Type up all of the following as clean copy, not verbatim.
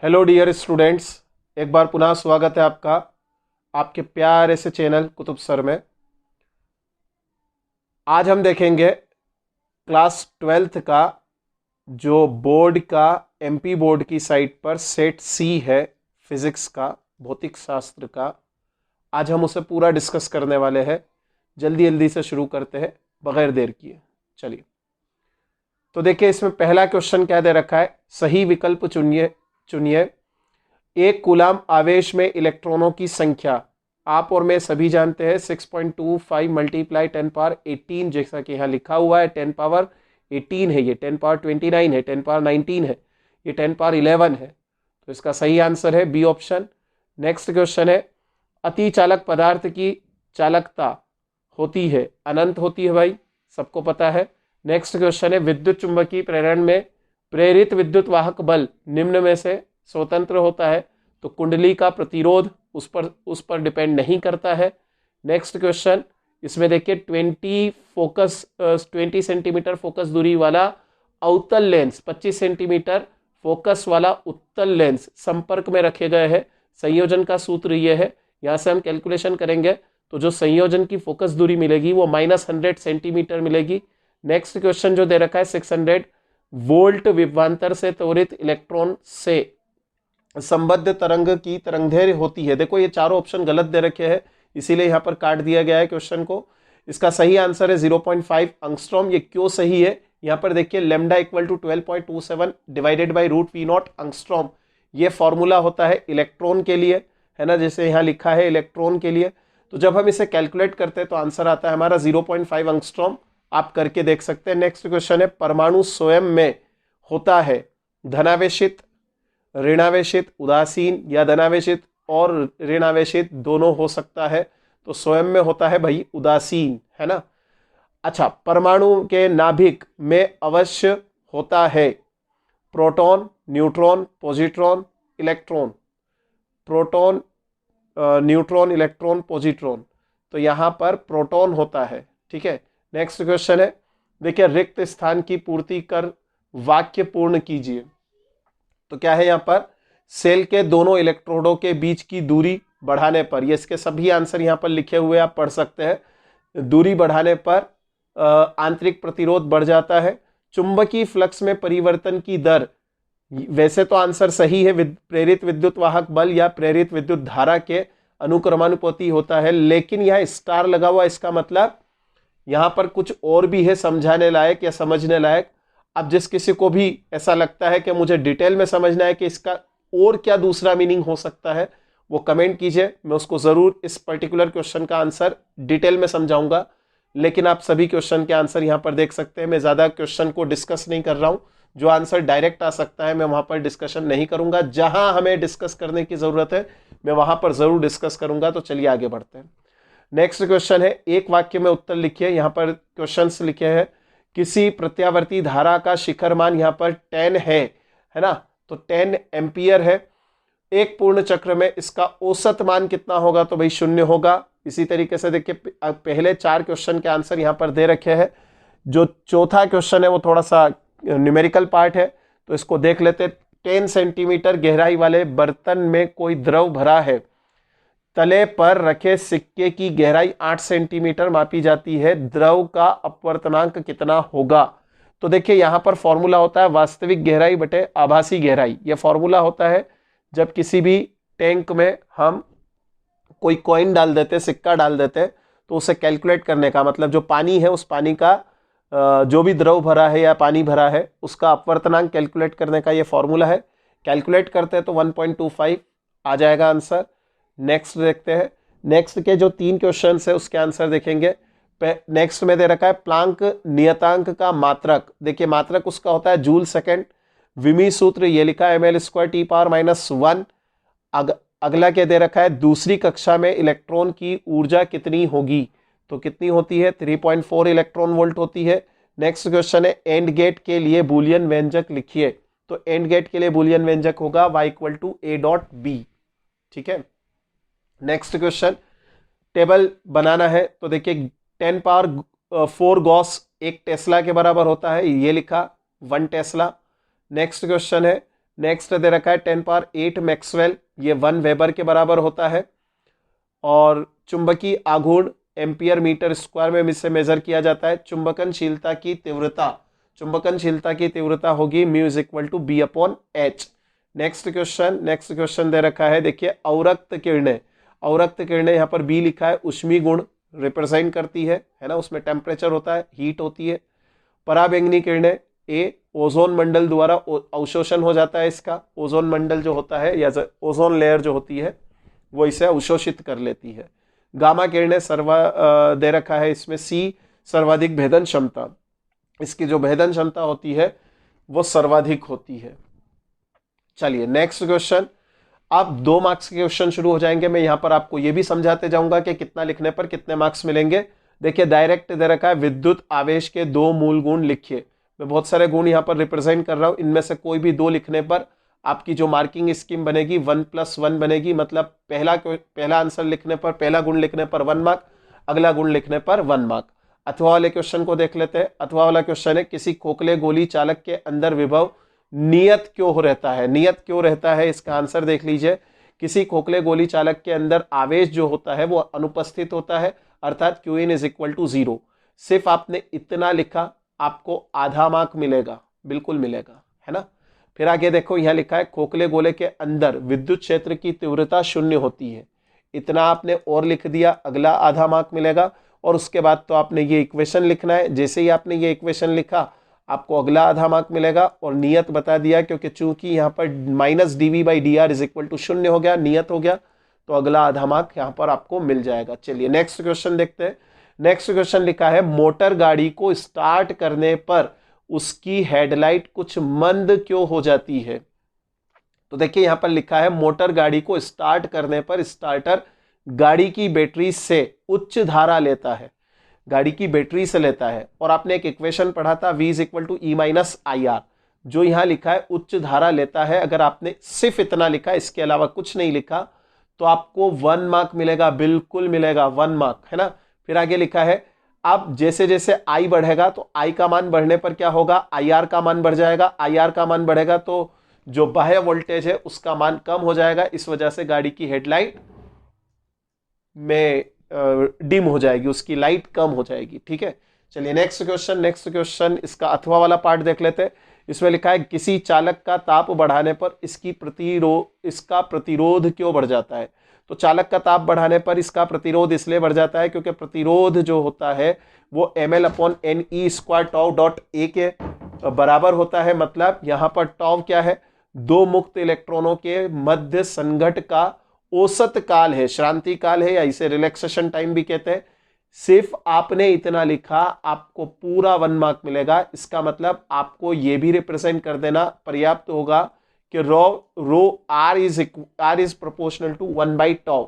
Hello dear students, एक बार पुनः स्वागत है आपका आपके प्यारे से चैनल कुतुब सर में। आज हम देखेंगे क्लास 12th का जो बोर्ड का एमपी बोर्ड की साइट पर सेट सी है फिजिक्स का, भौतिक शास्त्र का। आज हम उसे पूरा डिस्कस करने वाले हैं। जल्दी जल्दी से शुरू करते हैं बगैर देर किए। चलिए, तो देखिए इसमें पहला क्वेश्चन क्या दे रखा है, सही विकल्प चुनिए चुनिए। एक कूलाम आवेश में इलेक्ट्रॉनों की संख्या आप और मैं सभी जानते हैं 6.25 मल्टीप्लाई 10 पावर 18, जैसा कि यहाँ लिखा हुआ है 10 पावर 18 है, ये 10 पावर 29 है, 10 पावर 19 है, ये 10 पावर 11 है। तो इसका सही आंसर है बी ऑप्शन। नेक्स्ट क्वेश्चन है, अति चालक पदार्थ की चालकता होती है अनंत होती है, भाई सबको पता है। नेक्स्ट क्वेश्चन है, विद्युत चुंबकीय प्रेरण में प्रेरित विद्युत वाहक बल निम्न में से स्वतंत्र होता है, तो कुंडली का प्रतिरोध उस पर डिपेंड नहीं करता है। नेक्स्ट क्वेश्चन, इसमें देखिए 20 सेंटीमीटर फोकस दूरी वाला अवतल लेंस 25 सेंटीमीटर फोकस वाला उत्तल लेंस संपर्क में रखे गए हैं। संयोजन का सूत्र ये है, यहां से हम कैलकुलेशन करेंगे तो जो संयोजन की फोकस दूरी मिलेगी वो -100 सेंटीमीटर मिलेगी। नेक्स्ट क्वेश्चन जो दे रखा है, 600 वोल्ट विभवांतर से त्वरित इलेक्ट्रॉन से संबद्ध तरंग की तरंगदैर्घ्य होती है। देखो ये चारों ऑप्शन गलत दे रखे हैं, इसीलिए यहां पर काट दिया गया है क्वेश्चन को। इसका सही आंसर है 0.5 एंगस्ट्रॉम। ये क्यों सही है, यहां पर देखिए lambda equal to 12.27 divided by √V0 angstrom. ये फॉर्मूला होता है इलेक्ट्रॉन के लिए, है ना, जैसे यहाँ लिखा है इलेक्ट्रॉन के लिए। तो जब हम इसे कैलकुलेट करते हैं तो आंसर आता है हमारा 0.5 एंगस्ट्रॉम। आप करके देख सकते हैं। नेक्स्ट क्वेश्चन है, परमाणु स्वयं में होता है धनावेशित, ऋणावेशित, उदासीन या धनावेशित और ऋणावेशित दोनों हो सकता है, तो स्वयं में होता है भाई उदासीन, है ना। अच्छा, परमाणु के नाभिक में अवश्य होता है proton, neutron, positron, electron. Proton, neutron, electron, positron, तो यहां पर प्रोटॉन होता है, ठीक है। नेक्स्ट क्वेश्चन है, देखिए रिक्त स्थान की पूर्ति कर वाक्य पूर्ण कीजिए। तो क्या है यहाँ पर, सेल के दोनों इलेक्ट्रोडों के बीच की दूरी बढ़ाने पर, ये इसके सभी आंसर यहाँ पर लिखे हुए आप पढ़ सकते हैं। दूरी बढ़ाने पर आंतरिक प्रतिरोध बढ़ जाता है। चुंबकीय फ्लक्स में परिवर्तन की दर, वैसे तो आंसर सही है, प्रेरित विद्युत वाहक बल या प्रेरित विद्युत धारा के अनुक्रमानुपाती होता है, लेकिन यहाँ स्टार लगा हुआ, इसका मतलब यहाँ पर कुछ और भी है समझाने लायक या समझने लायक। अब जिस किसी को भी ऐसा लगता है कि मुझे डिटेल में समझना है कि इसका और क्या दूसरा मीनिंग हो सकता है, वो कमेंट कीजिए, मैं उसको जरूर इस पर्टिकुलर क्वेश्चन का आंसर डिटेल में समझाऊंगा। लेकिन आप सभी क्वेश्चन के आंसर यहां पर देख सकते हैं। मैं ज्यादा क्वेश्चन को डिस्कस नहीं कर रहा हूं, जो आंसर डायरेक्ट आ सकता है मैं वहां पर डिस्कशन नहीं करूंगा। जहां हमें डिस्कस करने की जरूरत है मैं वहां पर जरूर डिस्कस करूंगा। तो चलिए आगे बढ़ते हैं। नेक्स्ट क्वेश्चन है, एक वाक्य में उत्तर लिखिए। यहां पर क्वेश्चंस लिखे हैं, किसी प्रत्यावर्ती धारा का शिखर मान यहाँ पर 10 है ना, तो 10 एम्पियर है। एक पूर्ण चक्र में इसका औसत मान कितना होगा, तो भाई 0 होगा। इसी तरीके से देखिए पहले 4 क्वेश्चन के आंसर यहाँ पर दे रखे हैं। जो चौथा क्वेश्चन है वो थोड़ा सा न्यूमेरिकल पार्ट है, तो इसको देख लेते। 10 सेंटीमीटर गहराई वाले बर्तन में कोई द्रव भरा है, तले पर रखे सिक्के की गहराई 8 सेंटीमीटर मापी जाती है, द्रव का अपवर्तनांक कितना होगा। तो देखिए यहां पर फॉर्मूला होता है वास्तविक गहराई बटे आभासी गहराई। यह फॉर्मूला होता है जब किसी भी टैंक में हम कोई कॉइन डाल देते, सिक्का डाल देते, तो उसे कैलकुलेट करने का मतलब जो पानी है उस पानी का जो भी द्रव भरा है या पानी भरा है उसका अपवर्तनांक कैलकुलेट करने का यह फॉर्मूला है। कैलकुलेट करते हैं तो 1.25 आ जाएगा आंसर। नेक्स्ट देखते हैं। नेक्स्ट के जो 3 क्वेश्चन है उसके आंसर देखेंगे। नेक्स्ट में दे रखा है प्लांक नियतांक का मात्रक। देखिए मात्रक उसका होता है जूल सेकंड। विमी सूत्र ये लिखा है ml²10⁻⁻1। अगला क्या दे रखा है, दूसरी कक्षा में इलेक्ट्रॉन की ऊर्जा कितनी होगी, तो कितनी होती है 3.4 इलेक्ट्रॉन वोल्ट होती है। नेक्स्ट क्वेश्चन है एंड गेट के लिए बूलियन व्यंजक लिखिए। तो एंड गेट के लिए बूलियन व्यंजक होगा y = a.b, ठीक है। नेक्स्ट क्वेश्चन, टेबल बनाना है, तो देखिए 10 पावर 4 गॉस 1 टेस्ला के बराबर होता है, ये लिखा 1 टेस्ला। नेक्स्ट क्वेश्चन है, नेक्स्ट दे रखा है 10 पावर 8 मैक्सवेल, ये 1 वेबर के बराबर होता है। और चुंबकीय आघूर्ण एम्पियर मीटर स्क्वायर में इससे मेजर किया जाता है। चुंबकनशीलता की तीव्रता होगी mu is equal to B upon H. Next question दे रखा है, देखिए अवरक्त किरणें यहाँ पर बी लिखा है, उष्मी गुण रिप्रेजेंट करती है ना, उसमें टेम्परेचर होता है, हीट होती है। पराबैंगनी किरणें ए, ओजोन मंडल द्वारा अवशोषण हो जाता है इसका, ओजोन मंडल जो होता है या ओजोन लेयर जो होती है वो इसे अवशोषित कर लेती है। गामा किरणें दे रखा है इसमें सी, सर्वाधिक भेदन क्षमता, इसकी जो भेदन क्षमता होती है वो सर्वाधिक होती है। चलिए नेक्स्ट क्वेश्चन, अब 2 मार्क्स के क्वेश्चन शुरू हो जाएंगे। मैं यहां पर आपको यह भी समझाते जाऊंगा कि कितना लिखने पर कितने मार्क्स मिलेंगे। देखिए डायरेक्ट दे रखा है, विद्युत आवेश के 2 मूल गुण लिखिए। मैं बहुत सारे गुण यहां पर रिप्रेजेंट कर रहा हूं, इनमें से कोई भी 2 लिखने पर आपकी जो मार्किंग स्कीम बनेगी 1+1 बनेगी। मतलब पहला आंसर लिखने पर, पहला गुण लिखने पर 1 मार्क, अगला गुण लिखने पर 1 मार्क। अथवा वाले क्वेश्चन को देख लेते हैं। अथवा वाला क्वेश्चन है, किसी खोखले गोली चालक के अंदर विभव नियत क्यों रहता है? नियत क्यों रहता है, इसका आंसर देख लीजिए। किसी खोखले गोली चालक के अंदर आवेश जो होता है वो अनुपस्थित होता है, अर्थात Qin इज इक्वल टू 0। सिर्फ आपने इतना लिखा, आपको आधा मार्क मिलेगा, बिल्कुल मिलेगा, है ना। फिर आगे देखो, यहां लिखा है खोखले गोले के अंदर विद्युत क्षेत्र की तीव्रता 0 होती है। इतना आपने और लिख दिया, अगला आधा मार्क मिलेगा। और उसके बाद तो आपने ये इक्वेशन लिखना है। जैसे ही आपने ये इक्वेशन लिखा, आपको अगला आधा मार्क मिलेगा। और नियत बता दिया, क्योंकि चूंकि यहाँ पर -dv/dr इज इक्वल टू 0 हो गया, नियत हो गया, तो अगला आधा मार्क यहाँ पर आपको मिल जाएगा। चलिए नेक्स्ट क्वेश्चन देखते हैं। नेक्स्ट क्वेश्चन लिखा है, मोटर गाड़ी को स्टार्ट करने पर उसकी हेडलाइट कुछ मंद क्यों हो जाती है? तो देखिए यहां पर लिखा है, मोटर गाड़ी को स्टार्ट करने पर स्टार्टर गाड़ी की बैटरी से उच्च धारा लेता है, गाड़ी की बैटरी से लेता है। और आपने एक इक्वेशन पढ़ा था, V is equal to E-IR, जो यहां लिखा है उच्च धारा लेता है। अगर आपने सिर्फ इतना लिखा, इसके अलावा कुछ नहीं लिखा, तो आपको 1 मार्क मिलेगा, बिल्कुल मिलेगा 1 मार्क, है ना। फिर आगे लिखा है, अब जैसे जैसे I बढ़ेगा तो I का मान बढ़ने पर क्या होगा, IR का मान बढ़ जाएगा। IR का मान बढ़ेगा तो जो बाह्य वोल्टेज है उसका मान कम हो जाएगा। इस वजह से गाड़ी की हेडलाइट में डिम हो जाएगी, उसकी लाइट कम हो जाएगी, ठीक है। चलिए नेक्स्ट क्वेश्चन इसका अथवा वाला पार्ट देख लेते हैं। इसमें लिखा है, किसी चालक का ताप बढ़ाने पर इसका प्रतिरोध क्यों बढ़ जाता है? तो चालक का ताप बढ़ाने पर इसका प्रतिरोध इसलिए बढ़ जाता है क्योंकि प्रतिरोध जो होता है वो ml/ne² τ.a के बराबर होता है। मतलब यहां पर टॉव क्या है, 2 मुक्त इलेक्ट्रॉनों के मध्य संघट का औसत काल है, श्रांति काल है, या इसे रिलैक्सेशन टाइम भी कहते हैं। सिर्फ आपने इतना लिखा, आपको पूरा 1 मार्क मिलेगा। इसका मतलब आपको यह भी रिप्रेजेंट कर देना पर्याप्त होगा कि rho R is proportional to 1/τ।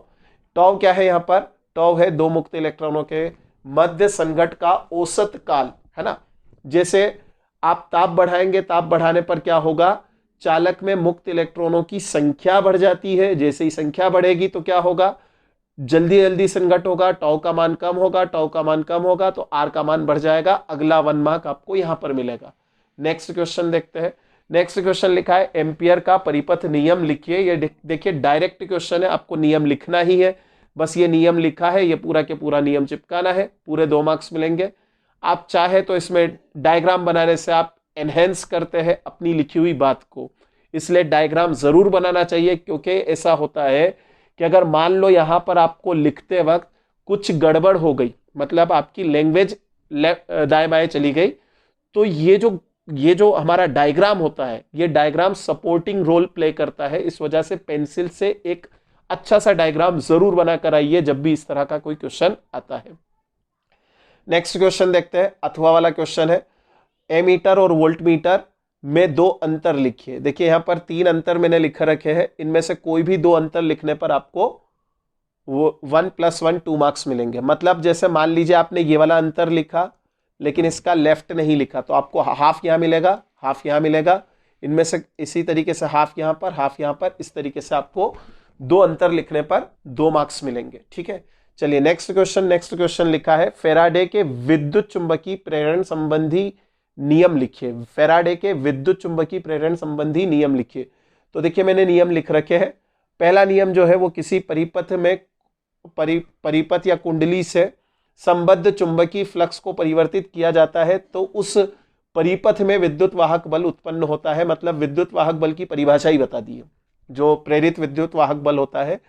Tau क्या है यहाँ पर? टॉव है 2 मुक्त इलेक्ट्रॉनों के मध्य संघट का औसत काल, है ना। जैसे आप ताप बढ़ाएंगे, ताप बढ़ाने पर क्या होगा, चालक में मुक्त इलेक्ट्रॉनों की संख्या बढ़ जाती है। जैसे ही संख्या बढ़ेगी तो क्या होगा, जल्दी जल्दी संघट होगा, टॉव का मान कम होगा, टॉव का मान कम होगा तो आर का मान बढ़ जाएगा। अगला 1 मार्क आपको यहां पर मिलेगा। नेक्स्ट क्वेश्चन देखते हैं। नेक्स्ट क्वेश्चन लिखा है, एम्पियर का परिपथ नियम लिखिए। ये देखिए डायरेक्ट क्वेश्चन है, आपको नियम लिखना ही है। बस ये नियम लिखा है, ये पूरा के पूरा नियम चिपकाना है, पूरे 2 मार्क्स मिलेंगे। आप चाहे तो इसमें डायग्राम बनाने से आप एनहेंस करते हैं अपनी लिखी हुई बात को, इसलिए डायग्राम जरूर बनाना चाहिए। क्योंकि ऐसा होता है कि अगर मान लो यहां पर आपको लिखते वक्त कुछ गड़बड़ हो गई, मतलब आपकी लैंग्वेज दाएं बाएं चली गई, तो ये जो हमारा डायग्राम होता है, ये डायग्राम सपोर्टिंग रोल प्ले करता है। इस वजह से पेंसिल से एक अच्छा सा डायग्राम जरूर बनाकर आइए जब भी इस तरह का कोई क्वेश्चन आता है। नेक्स्ट क्वेश्चन देखते हैं। अथवा वाला क्वेश्चन है, एमीटर और वोल्टमीटर में 2 अंतर लिखिए। देखिए यहां पर 3 अंतर मैंने लिख रखे हैं, इनमें से कोई भी 2 अंतर लिखने पर आपको वो 1+1 2 मार्क्स मिलेंगे। मतलब जैसे मान लीजिए आपने ये वाला अंतर लिखा लेकिन इसका लेफ्ट नहीं लिखा, तो आपको हाफ यहां मिलेगा, हाफ यहां मिलेगा। इनमें से इसी तरीके से हाफ यहां पर, हाफ यहां पर, इस तरीके से आपको 2 अंतर लिखने पर 2 मार्क्स मिलेंगे, ठीक है। चलिए नेक्स्ट क्वेश्चन लिखा है, फेराडे के विद्युत चुंबकीय प्रेरण संबंधी नियम लिखिए। फेराडे के विद्युत चुंबकीय प्रेरण संबंधी नियम लिखिए। तो देखिए मैंने नियम लिख रखे हैं। पहला नियम जो है वो किसी परिपथ में परिपथ या कुंडली से संबद्ध चुंबकीय फ्लक्स को परिवर्तित किया जाता है तो उस परिपथ में विद्युत वाहक बल उत्पन्न होता है। मतलब विद्युत वाहक बल की परिभाषा ही बता दी है, जो प्रेरित विद्युत वाहक बल होता है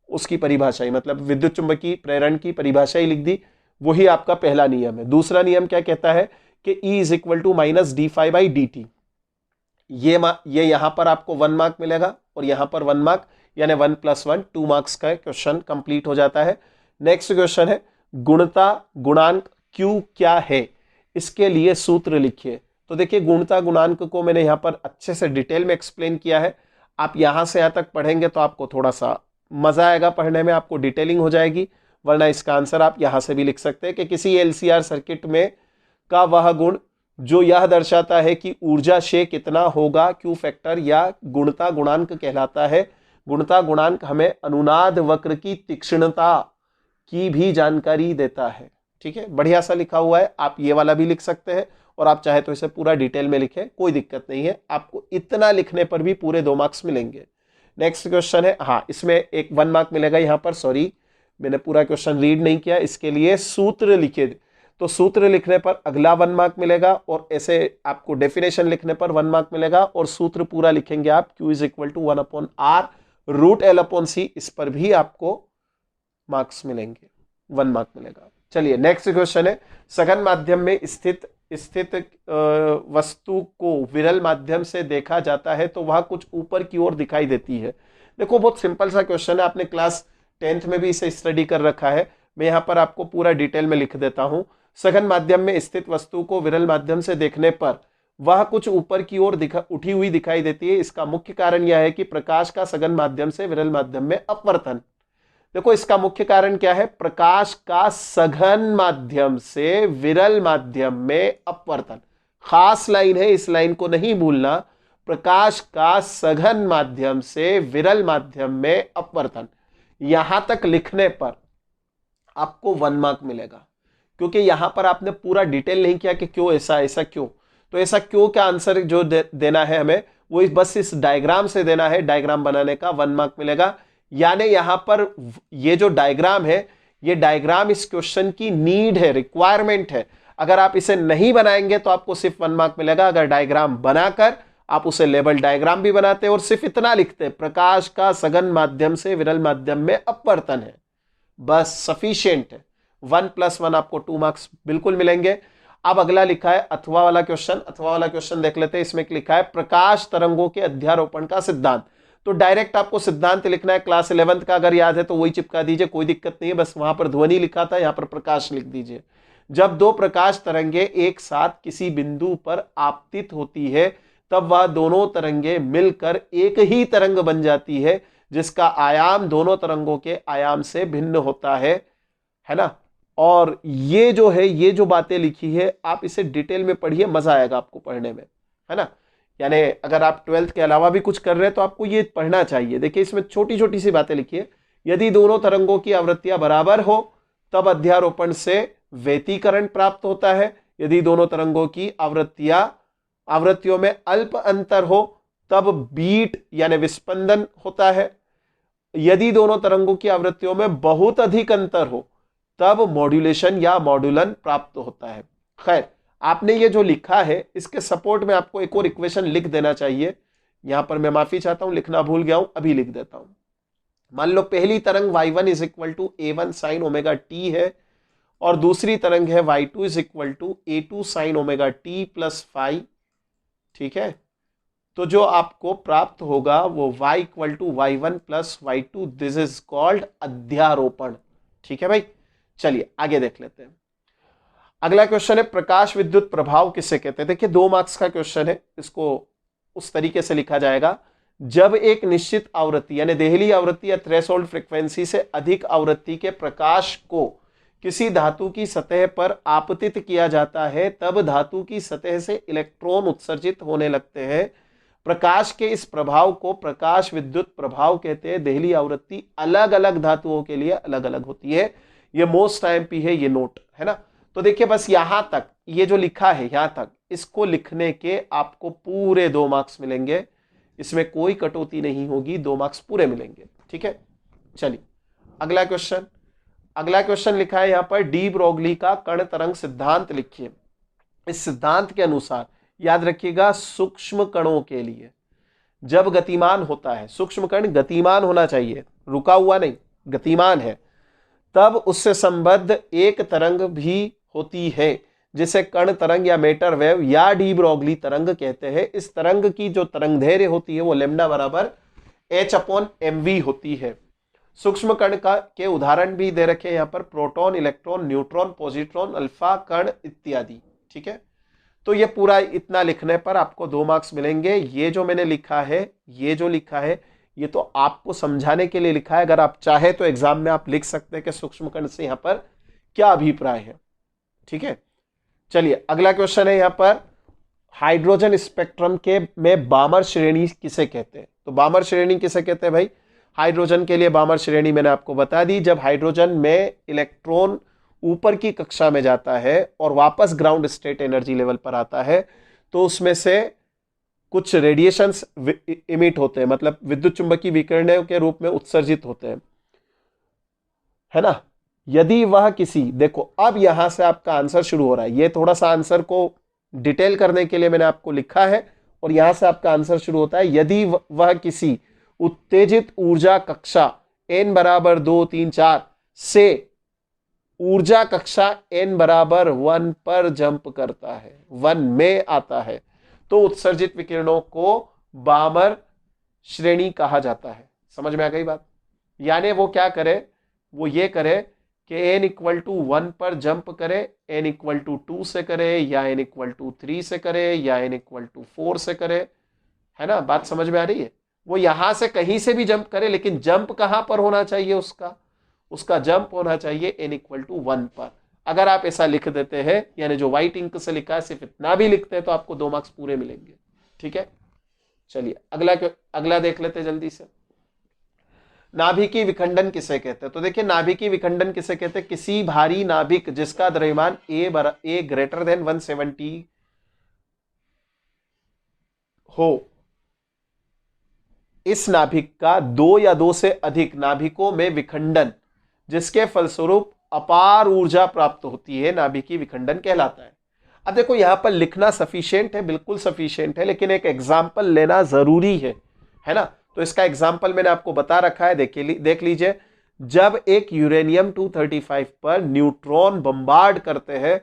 उसकी परिभाषा ही, मतलब विद्युत चुंबकीय प्रेरण की परिभाषा ही लिख दी। वही आपका पहला नियम है। दूसरा नियम क्या कहता है कि E is equal to minus D phi by D T. ये यहां पर आपको 1 मार्क मिलेगा और यहां पर 1 मार्क, यानी 1 + 1 2 मार्क्स का क्वेश्चन कंप्लीट हो जाता है। नेक्स्ट क्वेश्चन है गुणता गुणांक Q क्या है, इसके लिए सूत्र लिखिए। तो देखिए गुणता गुणांक को मैंने यहां पर अच्छे से डिटेल में एक्सप्लेन किया है। आप यहां से यहां तक पढ़ेंगे तो आपको थोड़ा सा मजा आएगा पढ़ने में, आपको डिटेलिंग हो जाएगी। वरना इसका आंसर आप यहां से भी लिख सकते हैं कि किसी एलसीआर सर्किट में का वह गुण जो यह दर्शाता है कि ऊर्जा क्षय कितना होगा, क्यू फैक्टर या गुणता गुणांक कहलाता है। गुणता गुणांक हमें अनुनाद वक्र की तीक्ष्णता की भी जानकारी देता है। ठीक है, बढ़िया सा लिखा हुआ है। आप ये वाला भी लिख सकते हैं और आप चाहे तो इसे पूरा डिटेल में लिखें, कोई दिक्कत नहीं है। आपको इतना लिखने पर भी पूरे 2 मार्क्स मिलेंगे। नेक्स्ट क्वेश्चन है, हाँ इसमें एक 1 मार्क मिलेगा यहाँ पर। सॉरी मैंने पूरा क्वेश्चन रीड नहीं किया, इसके लिए सूत्र लिखे। तो सूत्र लिखने पर अगला 1 मार्क मिलेगा और ऐसे आपको डेफिनेशन लिखने पर 1 मार्क मिलेगा और सूत्र पूरा लिखेंगे आप Q is equal to 1/R √L/C, इस पर भी आपको मार्क्स मिलेंगे, 1 मार्क मिलेगा। चलिए नेक्स्ट क्वेश्चन है सघन माध्यम में स्थित वस्तु को विरल माध्यम से देखा जाता है तो वह कुछ ऊपर की ओर दिखाई देती है। देखो बहुत सिंपल सा क्वेश्चन है, आपने क्लास 10th में भी इसे स्टडी कर रखा है। मैं यहां पर आपको पूरा डिटेल में लिख देता हूं। सघन माध्यम में स्थित वस्तु को विरल माध्यम से देखने पर वह कुछ ऊपर की ओर उठी हुई दिखाई देती है। इसका मुख्य कारण यह है कि प्रकाश का सघन माध्यम से विरल माध्यम में अपवर्तन। देखो इसका मुख्य कारण क्या है, प्रकाश का सघन माध्यम से विरल माध्यम में अपवर्तन। खास लाइन है, इस लाइन को नहीं भूलना। प्रकाश का सघन माध्यम से विरल माध्यम में अपवर्तन, यहां तक लिखने पर आपको 1 मार्क मिलेगा, क्योंकि यहां पर आपने पूरा डिटेल नहीं किया कि क्यों ऐसा, ऐसा क्यों। तो ऐसा क्यों का आंसर जो देना है हमें वो बस इस डायग्राम से देना है। डायग्राम बनाने का 1 मार्क मिलेगा। यानी यहां पर ये जो डायग्राम है, ये डायग्राम इस क्वेश्चन की नीड है, रिक्वायरमेंट है। अगर आप इसे नहीं बनाएंगे तो आपको सिर्फ 1 मार्क मिलेगा। अगर डायग्राम बनाकर आप उसे लेबल डायग्राम भी बनाते और सिर्फ इतना लिखते प्रकाश का सघन माध्यम से विरल माध्यम में अपवर्तन है, बस सफिशिएंट है। 1 + 1 आपको 2 मार्क्स बिल्कुल मिलेंगे। अब अगला लिखा है अथवा वाला क्वेश्चन। अथवा वाला क्वेश्चन देख लेते हैं। इसमें लिखा है प्रकाश तरंगों के अध्यारोपण का सिद्धांत। तो डायरेक्ट आपको सिद्धांत लिखना है। क्लास 11th का अगर याद है तो वही चिपका दीजिए, कोई दिक्कत नहीं है। बस वहां पर ध्वनि लिखा था, यहां पर प्रकाश लिख दीजिए। जब 2 प्रकाश तरंगे एक साथ किसी बिंदु पर आपतित होती है तब वह दोनों तरंगे मिलकर एक ही तरंग बन जाती है जिसका आयाम दोनों तरंगों के आयाम से भिन्न होता है ना। और ये जो है, ये जो बातें लिखी है आप इसे डिटेल में पढ़िए, मजा आएगा आपको पढ़ने में, है ना। यानी अगर आप 12th के अलावा भी कुछ कर रहे हैं तो आपको ये पढ़ना चाहिए। देखिए इसमें छोटी छोटी सी बातें लिखी है। यदि दोनों तरंगों की आवृत्तियां बराबर हो तब अध्यारोपण से व्यतिकरण प्राप्त होता है। यदि दोनों तरंगों की आवृत्तियों में अल्प अंतर हो तब बीट यानी विस्पंदन होता है। यदि दोनों तरंगों की आवृत्तियों में बहुत अधिक अंतर हो तब मॉड्यूलेशन या मॉड्यूलन प्राप्त होता है। खैर आपने ये जो लिखा है इसके सपोर्ट में आपको एक और इक्वेशन लिख देना चाहिए। यहां पर मैं माफी चाहता हूं, लिखना भूल गया हूं, अभी लिख देता हूं। मान लो पहली तरंग y1 is equal to a1 sine omega T है और दूसरी तरंग है y2 is equal to a2 sine omega T plus phi. ठीक है, तो जो आपको प्राप्त होगा वो y equal to y1 plus y2, this is called अध्यारोपण। ठीक है भाई, चलिए आगे देख लेते हैं। अगला क्वेश्चन है प्रकाश विद्युत प्रभाव किसे कहते हैं। देखिए 2 मार्क्स का क्वेश्चन है, इसको उस तरीके से लिखा जाएगा। जब एक निश्चित आवृत्ति यानी देहली आवृत्ति या थ्रेशोल्ड फ्रीक्वेंसी से अधिक आवृत्ति के प्रकाश को किसी धातु की सतह पर आपतित किया जाता है तब धातु की सतह से इलेक्ट्रॉन उत्सर्जित होने लगते हैं। प्रकाश के इस प्रभाव को प्रकाश विद्युत प्रभाव कहते हैं। देहली आवृत्ति अलग अलग धातुओं के लिए अलग अलग होती है। ये मोस्ट आईएमपी है, ये नोट है ना। तो देखिए बस यहां तक ये जो लिखा है यहां तक, इसको लिखने के आपको पूरे 2 मार्क्स मिलेंगे। इसमें कोई कटौती नहीं होगी, 2 मार्क्स पूरे मिलेंगे। ठीक है, चलिए अगला क्वेश्चन लिखा है यहां पर, डी ब्रोगली का कण तरंग सिद्धांत लिखिए। इस सिद्धांत के अनुसार याद रखिएगा, सूक्ष्म कणों के लिए जब गतिमान होता है, सूक्ष्म कण गतिमान होना चाहिए, रुका हुआ नहीं, गतिमान है, तब उससे संबद्ध एक तरंग भी होती है जिसे कण तरंग या मैटर वेव या डी ब्रोगली तरंग कहते हैं। इस तरंग की जो तरंग दैर्घ्य होती है वो लैम्डा बराबर h/mv होती है। सूक्ष्म कण का के उदाहरण भी दे रखे हैं यहां पर, proton, electron, neutron, positron, alpha कण इत्यादि। ठीक है, तो ये पूरा इतना लिखने पर आपको 2 मार्क्स मिलेंगे। ये जो मैंने लिखा है, ये जो लिखा है, ये तो आपको समझाने के लिए लिखा है। अगर आप चाहे तो एग्जाम में आप लिख सकते हैं कि सूक्ष्म कण से यहां पर क्या अभिप्राय है। ठीक है, चलिए अगला क्वेश्चन है यहां पर, हाइड्रोजन स्पेक्ट्रम के में बामर श्रेणी किसे कहते हैं? तो बामर श्रेणी किसे कहते हैं भाई? हाइड्रोजन के लिए बामर श्रेणी मैंने आपको बता दी, जब हाइड्रोजन में इलेक्ट्रॉन ऊपर की कक्षा में जाता है और वापस ग्राउंड स्टेट एनर्जी लेवल पर आता है, तो उसमें से कुछ रेडिएशंस इमिट होते हैं, मतलब विद्युत चुंबकीय विकिरणों के रूप में उत्सर्जित होते हैं, है ना। यदि वह किसी, देखो अब यहां से आपका आंसर शुरू हो रहा है, ये थोड़ा सा आंसर को डिटेल करने के लिए मैंने आपको लिखा है, और यहां से आपका आंसर शुरू होता है, यदि वह किसी उत्तेजित ऊर्जा कक्षा n बराबर 2, 3, 4 से ऊर्जा कक्षा n बराबर 1 पर जंप करता है, 1 में आता है, तो उत्सर्जित विकिरणों को बामर श्रेणी कहा जाता है। समझ में आ गई बात? यानी वो क्या करे, वो ये करे कि n=1 पर जंप करे, n=2 से करे, या n=3 से करे, या n=4 से करे, है ना। बात समझ में आ रही है? वो यहां से कहीं से भी जंप करे, लेकिन जंप कहां पर होना चाहिए, उसका जंप होना चाहिए n=1 पर। अगर आप ऐसा लिख देते हैं, यानी जो व्हाइट इंक से लिखा है सिर्फ इतना भी लिखते हैं, तो आपको 2 मार्क्स पूरे मिलेंगे। ठीक है, चलिए अगला देख लेते हैं जल्दी से। नाभिकीय विखंडन किसे कहते हैं? तो देखिए, नाभिकीय विखंडन किसे कहते हैं? किसी भारी नाभिक जिसका द्रव्यमान a ग्रेटर देन 170 हो, इस नाभिक का 2 या 2 से अधिक नाभिकों में विखंडन जिसके फलस्वरूप अपार ऊर्जा प्राप्त होती है, नाभिकीय विखंडन कहलाता है। अब देखो यहां पर लिखना सफिशिएंट है, बिल्कुल सफिशिएंट है, लेकिन एक एग्जाम्पल लेना जरूरी है ना। तो इसका एग्जाम्पल मैंने आपको बता रखा है, देख लीजिए। जब एक यूरेनियम 235 पर न्यूट्रॉन बम्बार्ड करते हैं,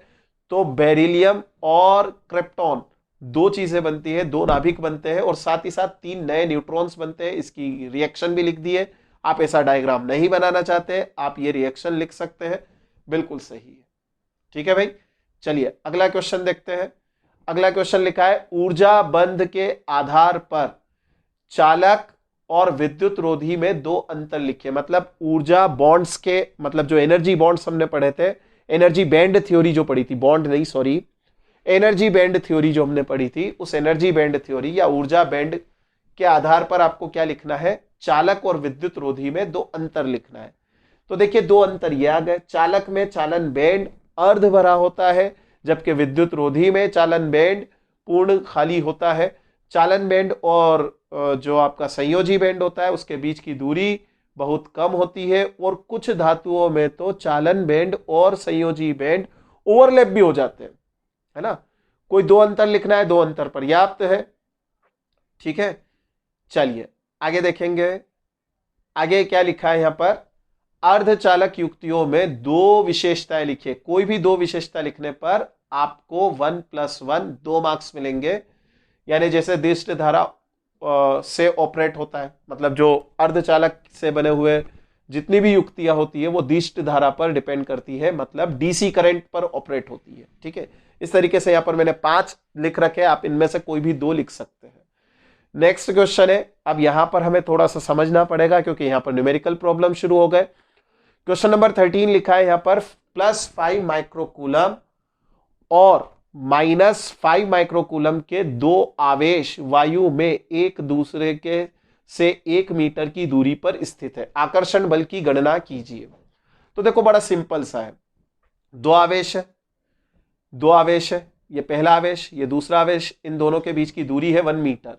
तो बेरिलियम और क्रिप्टॉन 2 चीजें बनती है, 2 नाभिक बनते हैं, और साथ ही साथ 3 नए न्यूट्रॉन्स बनते हैं। इसकी रिएक्शन भी लिख दी है। आप ऐसा डायग्राम नहीं बनाना चाहते, आप ये रिएक्शन लिख सकते हैं, बिल्कुल सही है। ठीक है भाई, चलिए अगला क्वेश्चन देखते हैं। अगला क्वेश्चन लिखा है, ऊर्जा बंध के आधार पर चालक और विद्युत रोधी में 2 अंतर लिखिए। मतलब ऊर्जा बॉन्ड्स के, मतलब जो एनर्जी बॉन्ड्स हमने पढ़े थे, एनर्जी बैंड थ्योरी जो पढ़ी थी, बॉन्ड नहीं सॉरी, एनर्जी बैंड थ्योरी जो हमने पढ़ी थी, उस एनर्जी बैंड थ्योरी या ऊर्जा बैंड के आधार पर आपको क्या लिखना है? चालक और विद्युत रोधी में 2 अंतर लिखना है। तो देखिए 2 अंतर ये आ गए। चालक में चालन बैंड अर्ध भरा होता है, जबकि विद्युत रोधी में चालन बैंड पूर्ण खाली होता है। चालन बैंड और जो आपका संयोजी बैंड होता है, उसके बीच की दूरी बहुत कम होती है, और कुछ धातुओं में तो चालन बैंड और संयोजी बैंड ओवरलैप भी हो जाते हैं, है ना। कोई 2 अंतर लिखना है, 2 अंतर पर्याप्त है। ठीक है, चलिए आगे देखेंगे। आगे क्या लिखा है यहां पर? अर्धचालक युक्तियों में 2 विशेषताएं लिखिए। कोई भी 2 विशेषता लिखने पर आपको 1 + 1 2 मार्क्स मिलेंगे। यानी जैसे दिष्ट धारा से ऑपरेट होता है, मतलब जो अर्धचालक से बने हुए जितनी भी युक्तियां होती है वो दिष्ट धारा पर डिपेंड करती है, मतलब डीसी करंट पर ऑपरेट होती है। ठीक है, इस तरीके से यहां पर मैंने 5 लिख रखे, आप इनमें से कोई भी 2 लिख सकते हैं। नेक्स्ट क्वेश्चन है, अब यहां पर हमें थोड़ा सा समझना पड़ेगा क्योंकि यहां पर न्यूमेरिकल प्रॉब्लम शुरू हो गए। क्वेश्चन नंबर 13 लिखा है यहां पर, +5 माइक्रोकूलम और -5 माइक्रोकूलम के 2 आवेश वायु में एक दूसरे के से 1 मीटर की दूरी पर स्थित है। आकर्षण बल की गणना कीजिए। तो देखो बड़ा सिंपल सा है। 2 आवेश है, 2 आवेश है, ये पहला आवेश, ये दूसरा आवेश, इन दोनों के बीच की दूरी है 1 मीटर।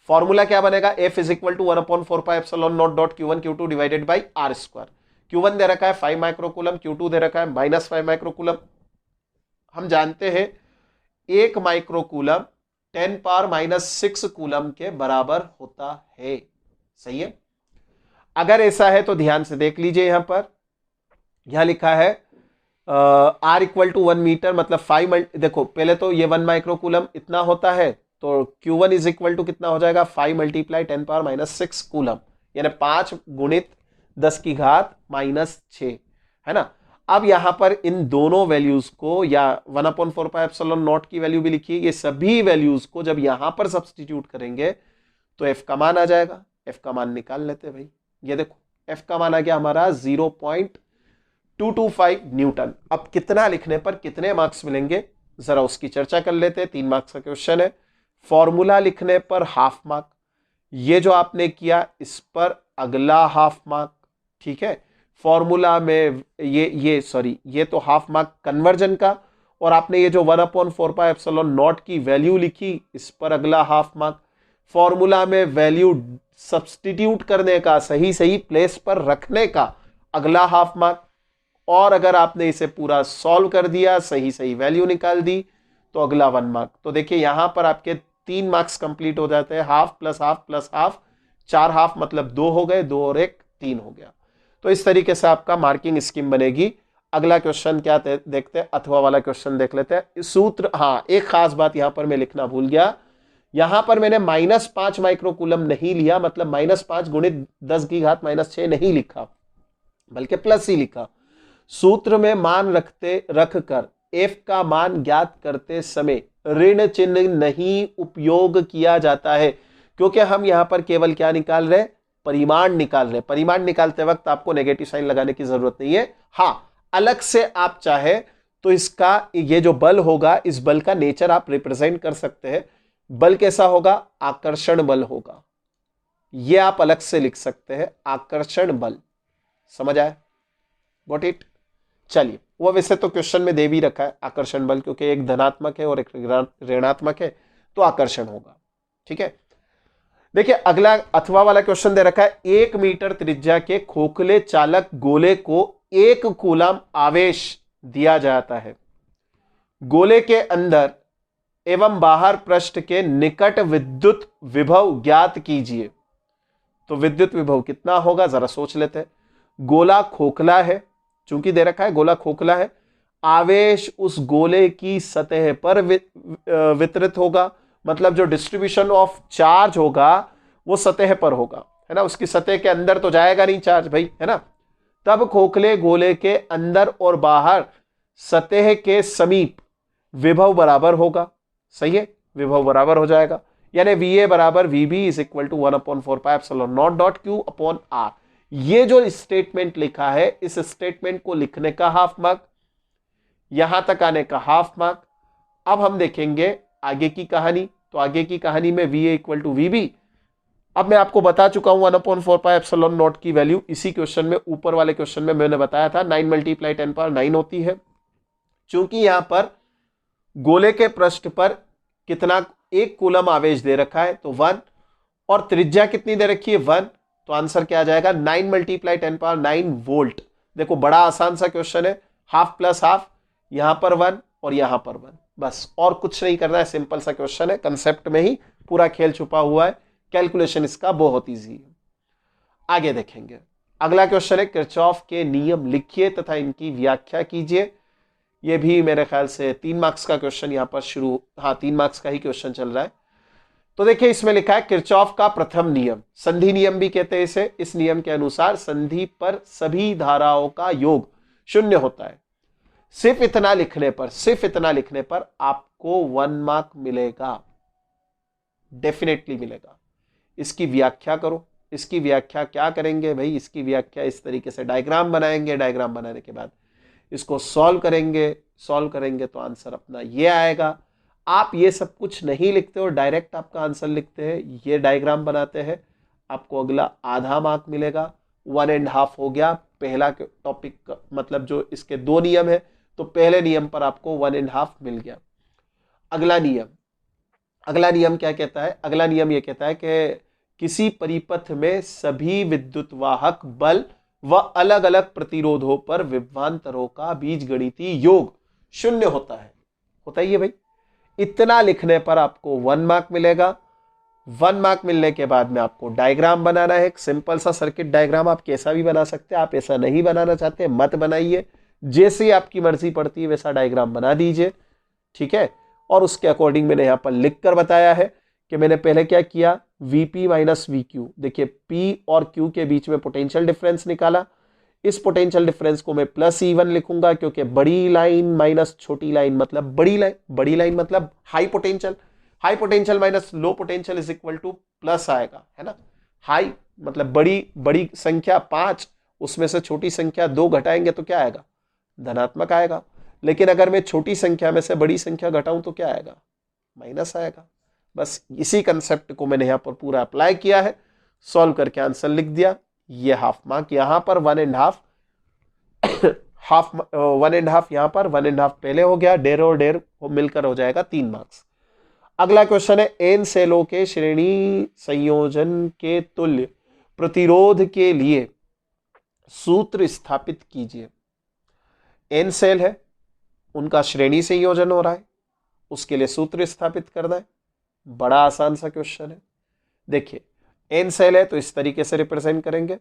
फॉर्मूला क्या बनेगा, F is equal to 1/4πε0.Q1 Q2 divided by R square. Q1 दे रखा है 5 माइक्रोकूलम, Q2 दे रखा है -5 माइक्रोकूलम। हम जानते हैं 1 माइक्रोकूलम 10⁻⁻6 कूलम के बराबर होता है। सही है। अगर ऐसा है तो ध्यान से देख लीजिए, यहां पर यहां लिखा है R इक्वल टू 1 मीटर, मतलब 5 देखो पहले तो ये 1 माइक्रोकूलम इतना होता है, तो Q1 इज इक्वल टू कितना हो जाएगा 5 मल्टीप्लाई 10⁻⁻6 कूलम, यानी 5 गुणित 10 की घात -6, है ना। अब यहां पर इन दोनों वैल्यूज को, या 1/4πε0 की वैल्यू भी लिखिए, ये सभी वैल्यूज को जब यहां पर सब्सटीट्यूट करेंगे तो F का मान आ जाएगा। F का मान निकाल लेते हैं भाई। ये देखो F का मान आ गया हमारा 0.225 न्यूटन। अब कितना लिखने पर कितने मार्क्स मिलेंगे, जरा उसकी चर्चा कर लेते हैं। 3 मार्क्स का क्वेश्चन है। फॉर्मूला लिखने पर हाफ मार्क, ये जो आपने किया इस पर अगला हाफ मार्क, ठीक है। फॉर्मूला में ये तो हाफ मार्क कन्वर्जन का, और आपने ये जो 1/4πε0 की वैल्यू लिखी इस पर अगला हाफ मार्क। फॉर्मूला में वैल्यू सब्स्टिट्यूट करने का, सही सही प्लेस पर रखने का अगला हाफ मार्क। और अगर आपने इसे पूरा सॉल्व कर दिया, सही सही वैल्यू निकाल दी, तो अगला 1 मार्क। तो देखिए यहां पर आपके 3 मार्क्स कंप्लीट हो जाते हैं। Half plus half plus half, 4 half मतलब 2 हो गए, 2 और 1 3 हो गया। तो इस तरीके से आपका मार्किंग स्कीम बनेगी। अगला क्वेश्चन क्या देखते हैं, अथवा वाला क्वेश्चन देख लेते हैं। सूत्र, हाँ एक खास बात यहां पर मैं लिखना भूल गया, यहां पर मैंने -5 माइक्रोकूलम नहीं लिया, मतलब -5 गुणित 10 की घात -6 नहीं लिखा, बल्कि प्लस ही लिखा। सूत्र में मान रखकर F का मान ज्ञात करते समय ऋण चिन्ह नहीं उपयोग किया जाता है, क्योंकि हम यहां पर केवल क्या निकाल रहे, परिमाण निकाल रहे। परिमाण निकालते वक्त आपको नेगेटिव साइन लगाने की जरूरत नहीं है। हां, अलग से आप चाहे तो इसका ये जो बल होगा, इस बल का नेचर आप रिप्रेजेंट कर सकते हैं। बल कैसा होगा, आकर्षण बल होगा, ये आप अलग से लिख सकते हैं, आकर्षण बल। समझ आया, गॉट इट। चलिए, वो वैसे तो क्वेश्चन में दे भी रखा है आकर्षण बल, क्योंकि एक धनात्मक है और एक ऋणात्मक है, तो आकर्षण होगा। ठीक है, देखिए अगला अथवा वाला क्वेश्चन दे रखा है। 1 मीटर त्रिज्या के खोखले चालक गोले को 1 कूलम आवेश दिया जाता है। गोले के अंदर एवं बाहर पृष्ठ के निकट विद्युत विभव ज्ञात कीजिए। तो विद्युत विभव कितना होगा, जरा सोच लेते हैं। गोला खोखला है, चूंकि दे रखा है गोला खोखला है, आवेश उस गोले की सतह पर वितरित होगा, मतलब जो डिस्ट्रीब्यूशन ऑफ चार्ज होगा वो सतह पर होगा, है ना। उसकी सतह के अंदर तो जाएगा नहीं चार्ज भाई, है ना। तब खोखले गोले के अंदर और बाहर सतह के समीप विभव बराबर होगा। सही है, विभव बराबर हो जाएगा, यानी VA बराबर VB is equal to 1/4πε0.Q/R। ये जो स्टेटमेंट लिखा है, इस स्टेटमेंट को लिखने का हाफ मार्क, यहां तक आने का हाफ मार्क। अब हम देखेंगे आगे की कहानी। तो आगे की कहानी में VA इक्वल टू VB, अब मैं आपको बता चुका हूं 1/4πε0 की वैल्यू इसी क्वेश्चन में, ऊपर वाले क्वेश्चन में मैंने बताया था 9 × 10⁻9 होती है। चूंकि यहां पर गोले के पृष्ठ पर कितना, 1 कूलम आवेश दे रखा है, तो 1, और त्रिज्या कितनी दे रखी है 1, तो आंसर क्या आ जाएगा 9 × 10⁻9 वोल्ट। देखो बड़ा आसान सा क्वेश्चन है, हाफ प्लस हाफ, यहां पर 1 और यहां पर 1, बस और कुछ नहीं करना है, सिंपल सा क्वेश्चन है। कंसेप्ट में ही पूरा खेल छुपा हुआ है, कैलकुलेशन इसका बहुत इजी है। आगे देखेंगे, अगला क्वेश्चन है किरचॉफ के नियम लिखिए तथा इनकी व्याख्या कीजिए। ये भी मेरे ख्याल से 3 मार्क्स का क्वेश्चन यहां पर शुरू, हाँ 3 मार्क्स का ही क्वेश्चन चल रहा है। तो देखिए इसमें लिखा है किरचॉफ का प्रथम नियम, संधि नियम भी कहते हैं इसे। इस नियम के अनुसार संधि पर सभी धाराओं का योग 0 होता है। सिर्फ इतना लिखने पर आपको 1 मार्क मिलेगा, डेफिनेटली मिलेगा। इसकी व्याख्या करो। इसकी व्याख्या क्या करेंगे भाई, इसकी व्याख्या इस तरीके से डायग्राम बनाएंगे, डायग्राम बनाने के बाद इसको सॉल्व करेंगे तो आंसर अपना ये आएगा। आप ये सब कुछ नहीं लिखते हो, डायरेक्ट आपका आंसर लिखते हैं, ये डायग्राम बनाते हैं, आपको अगला आधा मार्क मिलेगा। 1.5 हो गया पहला टॉपिक, मतलब जो इसके 2 नियम है, तो पहले नियम पर आपको 1.5 मिल गया। अगला नियम, अगला नियम क्या कहता है? अगला नियम यह कहता है कि किसी परिपथ में सभी विद्युत वाहक बल व अलग अलग प्रतिरोधों पर विभवांतरों का बीजगणितीय योग शून्य होता है। होता ही है भाई। इतना लिखने पर आपको 1 मार्क मिलेगा। 1 मार्क मिलने के बाद में आपको डायग्राम बनाना है, एक सिंपल सा सर्किट डायग्राम। आप कैसा भी बना सकते हैं, आप ऐसा नहीं बनाना चाहते मत बनाइए, जैसे आपकी मर्जी पड़ती है वैसा डायग्राम बना दीजिए, ठीक है। और उसके अकॉर्डिंग मैंने यहां पर लिख कर बताया है कि मैंने पहले क्या किया, Vp माइनस VQ, देखिए P और Q के बीच में पोटेंशियल डिफरेंस निकाला। इस पोटेंशियल डिफरेंस को मैं +E1 लिखूंगा, क्योंकि बड़ी लाइन माइनस छोटी लाइन मतलब बड़ी लाइन मतलब high potential minus low potential is equal two plus आएगा, है ना। हाई मतलब बड़ी संख्या 5, उसमें से छोटी संख्या 2 घटाएंगे तो क्या आएगा, धनात्मक आएगा। लेकिन अगर मैं छोटी संख्या में से बड़ी संख्या घटाऊं तो क्या आएगा, माइनस आएगा। बस इसी कंसेप्ट को मैंने यहां पर पूरा अप्लाई किया है, सॉल्व करके आंसर लिख दिया। ये हाफ मार्क, यहां पर 1.5 1.5 यहां पर 1.5 पहले हो गया, डेढ़ और डेढ़ मिलकर हो जाएगा 3 मार्क्स। अगला क्वेश्चन है, एन सेलों के श्रेणी संयोजन के तुल्य प्रतिरोध के लिए सूत्र स्थापित कीजिए। एन सेल है, उनका श्रेणी संयोजन हो रहा है, उसके लिए सूत्र स्थापित करना है। बड़ा आसान सा क्वेश्चन है। देखिए एन सेल है तो इस तरीके से रिप्रेजेंट करेंगे,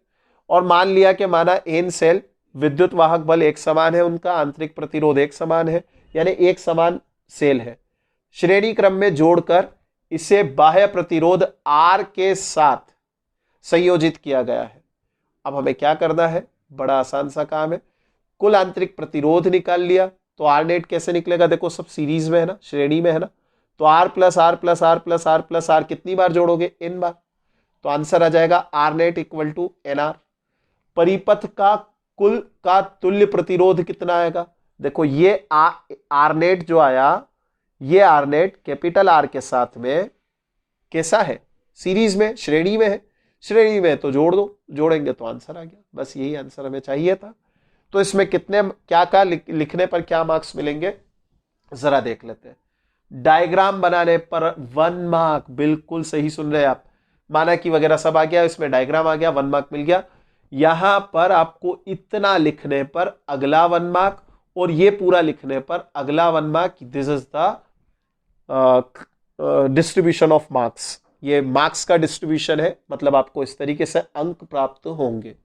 और मान लिया कि माना एन सेल विद्युत वाहक बल एक समान है, उनका आंतरिक प्रतिरोध एक समान है, यानी एक समान सेल है। श्रेणी क्रम में जोड़कर इसे बाह्य प्रतिरोध R के साथ संयोजित किया गया है। अब हमें क्या करना है, बड़ा आसान सा काम है। कुल आंतरिक प्रतिरोध निकाल लिया, तो R नेट कैसे निकलेगा, देखो सब सीरीज में है ना, श्रेणी में है ना, तो R plus R plus R plus R plus R कितनी बार जोड़ोगे, n बार। तो आंसर आ जाएगा R net equal to NR। परिपथ का कुल का तुल्य प्रतिरोध कितना आएगा, देखो ये R नेट जो आया, ये R नेट कैपिटल R के साथ में कैसा है, सीरीज में, श्रेणी में है। श्रेणी में तो जोड़ दो, जोड़ेंगे तो आंसर आ गया। बस यही आंसर हमें चाहिए था। तो इसमें कितने क्या लिखने पर क्या मार्क्स मिलेंगे जरा देख लेते हैं। डायग्राम बनाने पर 1 मार्क, बिल्कुल सही सुन रहे हैं आप। माना कि वगैरह सब आ गया, इसमें डायग्राम आ गया, 1 मार्क मिल गया। यहां पर आपको इतना लिखने पर अगला 1 मार्क, और ये पूरा लिखने पर अगला 1 mark. This is the distribution of marks. ये मार्क्स का डिस्ट्रीब्यूशन है, मतलब आपको इस तरीके से अंक प्राप्त होंगे।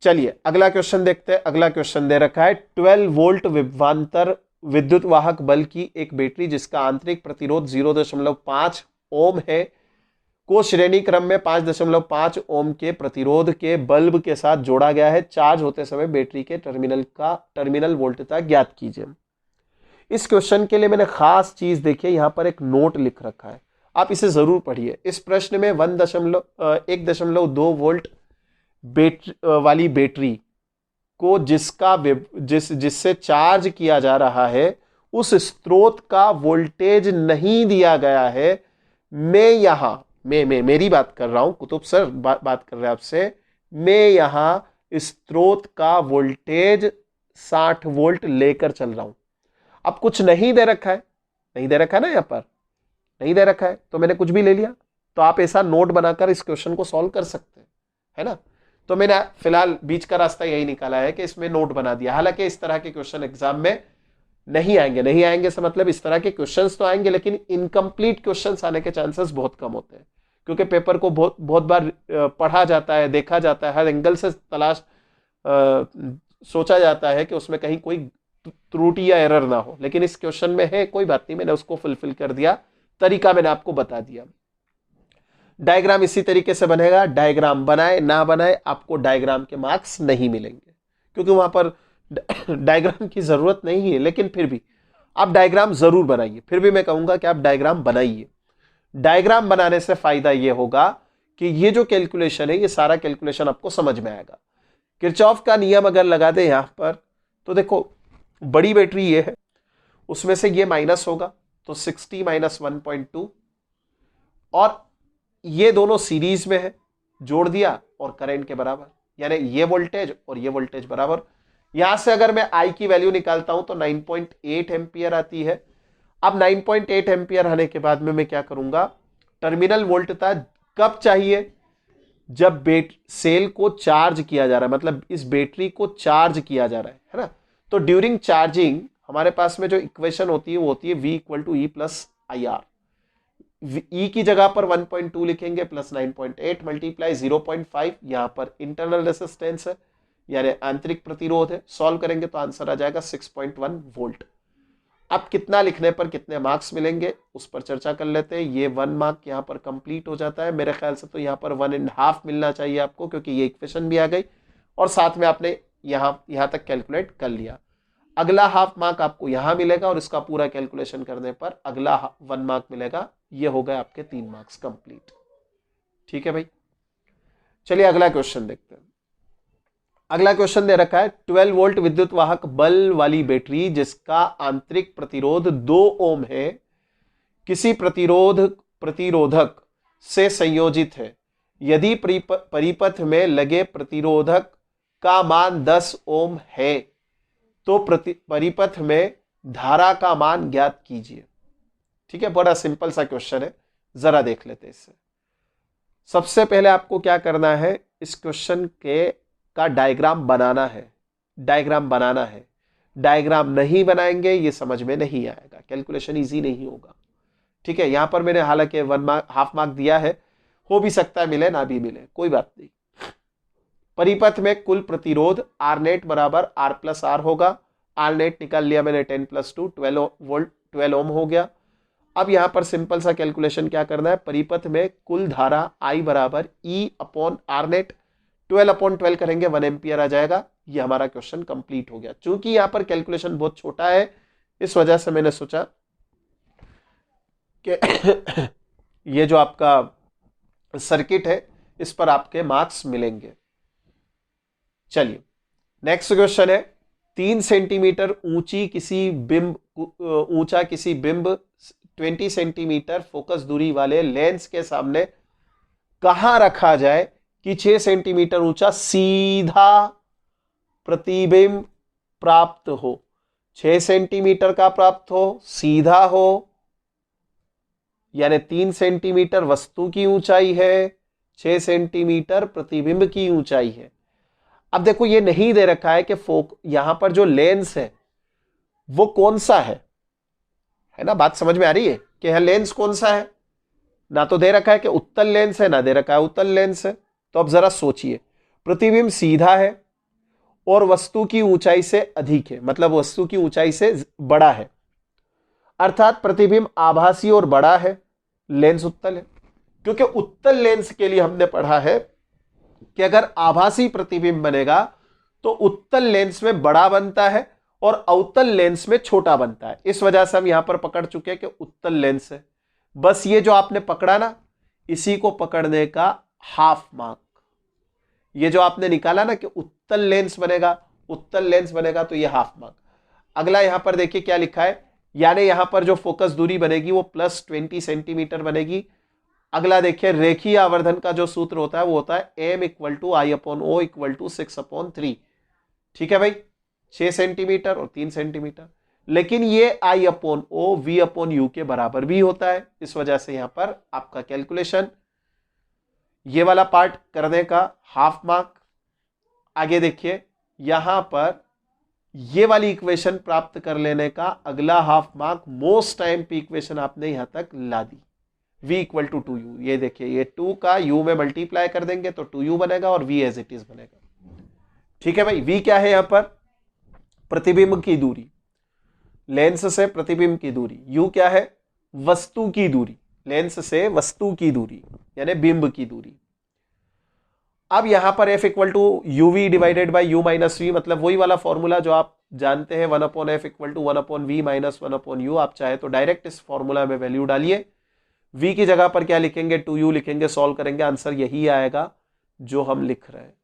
चलिए अगला क्वेश्चन देखते हैं। अगला क्वेश्चन दे रखा है, 12 वोल्ट विभवांतर विद्युत वाहक बल की एक बैटरी जिसका आंतरिक प्रतिरोध 0.5 ओम है को श्रेणी क्रम में 5.5 ओम के प्रतिरोध के बल्ब के साथ जोड़ा गया है। चार्ज होते समय बैटरी के टर्मिनल वोल्टता ज्ञात कीजिए। इस क्वेश्चन के लिए मैंने खास चीज देखी है, यहां पर एक नोट लिख रखा है, आप इसे जरूर पढ़िए। इस प्रश्न में 1.2 वोल्ट वाली बैटरी को जिससे चार्ज किया जा रहा है, उस स्रोत का वोल्टेज नहीं दिया गया है। मैं यहां मेरी बात कर रहा हूं, कुतुब सर बात कर रहे हैं आपसे। मैं यहां स्रोत का वोल्टेज 60 वोल्ट लेकर चल रहा हूं। अब कुछ नहीं दे रखा है, नहीं दे रखा है ना, यहां पर नहीं दे रखा है, तो मैंने कुछ भी ले लिया। तो आप ऐसा नोट बनाकर इस क्वेश्चन को सॉल्व कर सकते हैं, है ना। तो मैंने फिलहाल बीच का रास्ता यही निकाला है कि इसमें नोट बना दिया। हालांकि इस तरह के क्वेश्चन एग्जाम में नहीं आएंगे से मतलब इस तरह के क्वेश्चंस तो आएंगे, लेकिन इनकम्प्लीट क्वेश्चंस आने के चांसेस बहुत कम होते हैं, क्योंकि पेपर को बहुत बार पढ़ा जाता है, देखा जाता है, हर एंगल से सोचा जाता है कि उसमें कहीं कोई त्रुटि या एरर ना हो। लेकिन इस क्वेश्चन में है, कोई बात नहीं, मैंने उसको फुलफिल कर दिया, तरीका मैंने आपको बता दिया। डायग्राम इसी तरीके से बनेगा। डायग्राम बनाए ना बनाए आपको डायग्राम के मार्क्स नहीं मिलेंगे, क्योंकि वहां पर डायग्राम की जरूरत नहीं है, लेकिन फिर भी आप डायग्राम जरूर बनाइए। फिर भी मैं कहूंगा कि आप डायग्राम बनाइए। डायग्राम बनाने से फायदा यह होगा कि ये जो कैलकुलेशन है, ये सारा कैलकुलेशन आपको समझ में आएगा। किरचॉफ का नियम अगर लगा दे यहां पर, तो देखो बड़ी बैटरी ये है, उसमें से ये माइनस होगा, तो 60 माइनस 1.2, और ये दोनों सीरीज में है, जोड़ दिया और करंट के बराबर, यानी ये वोल्टेज और ये वोल्टेज बराबर। यहां से अगर मैं I की वैल्यू निकालता हूं तो 9.8 एम्पियर आती है। अब 9.8 एम्पियर आने के बाद में मैं क्या करूंगा, टर्मिनल वोल्टता कब चाहिए, जब सेल को चार्ज किया जा रहा है, मतलब इस बैटरी को चार्ज किया जा रहा है ना। तो ड्यूरिंग चार्जिंग हमारे पास में जो इक्वेशन होती है वो होती है V equal to E plus I R. E की जगह पर 1.2 लिखेंगे प्लस 9.8 मल्टीप्लाई 0.5, यहां पर इंटरनल रेसिस्टेंस है यानी आंतरिक प्रतिरोध है। सॉल्व करेंगे तो आंसर आ जाएगा 6.1 वोल्ट। अब कितना लिखने पर कितने मार्क्स मिलेंगे उस पर चर्चा कर लेते हैं। ये 1 मार्क यहाँ पर कंप्लीट हो जाता है मेरे ख्याल से, तो यहाँ पर 1.5 मिलना चाहिए आपको, क्योंकि ये इक्वेशन भी आ गई और साथ में आपने यहाँ तक कैलकुलेट कर लिया। अगला हाफ मार्क आपको यहाँ मिलेगा और इसका पूरा कैलकुलेशन करने पर अगला 1 मार्क मिलेगा। ये हो गए आपके 3 मार्क्स कंप्लीट। ठीक है भाई, चलिए अगला क्वेश्चन देखते हैं। अगला क्वेश्चन दे रखा है 12 वोल्ट विद्युत वाहक बल वाली बैटरी जिसका आंतरिक प्रतिरोध 2 ओम है किसी प्रतिरोधक से संयोजित है। यदि परिपथ में लगे प्रतिरोधक का मान 10 ओम है तो परिपथ में धारा का मान ज्ञात कीजिए। ठीक है, बड़ा सिंपल सा क्वेश्चन है, जरा देख लेते हैं इससे। सबसे पहले आपको क्या करना है, इस क्वेश्चन का डायग्राम बनाना है। डायग्राम नहीं बनाएंगे ये समझ में नहीं आएगा, कैलकुलेशन इजी नहीं होगा। ठीक है, यहां पर मैंने हालांकि 1 मार्क हाफ मार्क दिया है, हो भी सकता है मिले ना भी मिले, कोई बात नहीं। परिपथ में कुल प्रतिरोध आर नेट बराबर आर प्लस आर होगा। आर नेट निकाल लिया मैंने 10 + 2 12 वोल्ट 12 ओम हो गया। अब यहां पर सिंपल सा कैलकुलेशन क्या करना है, परिपथ में कुल धारा I बराबर E अपॉन आर नेट 12/12 करेंगे 1 एम्पियर आ जाएगा। ये हमारा क्वेश्चन कंप्लीट हो गया। चूंकि यहां पर कैलकुलेशन बहुत छोटा है इस वजह से मैंने सोचा कि ये जो आपका सर्किट है इस पर आपके मार्क्स मिलेंगे। चलिए नेक्स्ट क्वेश्चन है 3 सेंटीमीटर ऊंचा किसी बिंब 20 सेंटीमीटर फोकस दूरी वाले लेंस के सामने कहां रखा जाए कि 6 सेंटीमीटर ऊंचा सीधा प्रतिबिंब प्राप्त हो। 6 सेंटीमीटर का प्राप्त हो, सीधा हो, यानी 3 सेंटीमीटर वस्तु की ऊंचाई है, 6 सेंटीमीटर प्रतिबिंब की ऊंचाई है। अब देखो ये नहीं दे रखा है कि यहां पर जो लेंस है वो कौन सा है ना, बात समझ में आ रही है कि यह लेंस कौन सा है। ना तो दे रखा है कि उत्तल लेंस है, ना दे रखा है उत्तल लेंस है। तो अब जरा सोचिए, प्रतिबिंब सीधा है और वस्तु की ऊंचाई से अधिक है, मतलब वस्तु की ऊंचाई से बड़ा है, अर्थात प्रतिबिंब आभासी और बड़ा है, लेंस उत्तल है। क्योंकि उत्तल लेंस के लिए हमने पढ़ा है कि अगर आभासी प्रतिबिंब बनेगा तो उत्तल लेंस में बड़ा बनता है और अवतल लेंस में छोटा बनता है। इस वजह से हम यहां पर पकड़ चुके हैं कि उत्तल लेंस है। बस ये जो आपने पकड़ा ना, इसी को पकड़ने का हाफ मार्क। ये जो आपने निकाला ना कि उत्तल लेंस बनेगा तो ये हाफ मार्क। अगला यहां पर देखिए क्या लिखा है, यानी यहां पर जो फोकस दूरी बनेगी वो +20 सेंटीमीटर बनेगी। अगला देखिए रेखीय आवर्धन का जो सूत्र होता है वो होता है M = I/O = 6/3। ठीक है भाई, 6 सेंटीमीटर और 3 सेंटीमीटर, लेकिन ये I/O V/U के बराबर भी होता है। इस वजह से यहां पर आपका कैलकुलेशन ये वाला पार्ट करने का हाफ मार्क। आगे देखिए यहां पर ये वाली इक्वेशन प्राप्त कर लेने का अगला हाफ मार्क। मोस्ट टाइम पे इक्वेशन आपने यहां तक ला दी, V = 2U। ये देखिए ये 2 का U में मल्टीप्लाई कर देंगे तो 2U बनेगा और V एज इट इज बनेगा। ठीक है भाई, V क्या है यहां पर, प्रतिबिंब की दूरी, लेंस से प्रतिबिंब की दूरी। U क्या है, वस्तु की दूरी, लेंस से वस्तु की दूरी यानी बिंब की दूरी। अब यहां पर F = UV / U - V, मतलब वही वाला फॉर्मूला जो आप जानते हैं 1/F = 1/V - 1/U। आप चाहे तो डायरेक्ट इस फॉर्मूला में वैल्यू डालिए। V की जगह पर क्या लिखेंगे, 2U लिखेंगे, सॉल्व करेंगे, आंसर यही आएगा जो हम लिख रहे हैं।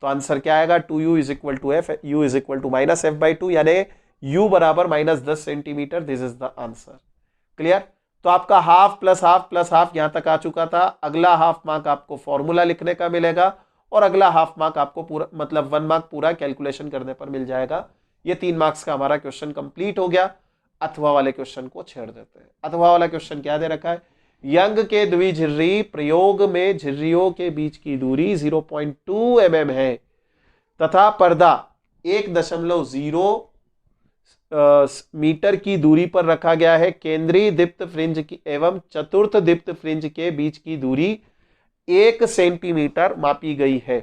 तो आंसर क्या आएगा, 2U = F, U = -F/2, यानी U बराबर -10 centimetre. This is the answer. Clear. तो आपका हाफ प्लस हाफ यहां तक आ चुका था। अगला हाफ मार्क आपको फॉर्मूला लिखने का मिलेगा और अगला हाफ मार्क आपको पूरा, मतलब 1 मार्क पूरा कैलकुलेशन करने पर मिल जाएगा। ये 3 मार्क्स का हमारा क्वेश्चन कंप्लीट हो गया। अथवा वाले क्वेश्चन को छेड़ देते हैं। अथवा वाला क्वेश्चन क्या दे रखा है, यंग के द्विझिर्री प्रयोग में झिर्रियों के बीच की दूरी 0.2 mm है तथा पर्दा 1.0 मीटर की दूरी पर रखा गया है। केंद्रीय दीप्त फ्रिंज की एवं चतुर्थ दीप्त फ्रिंज के बीच की दूरी 1 सेंटीमीटर मापी गई है।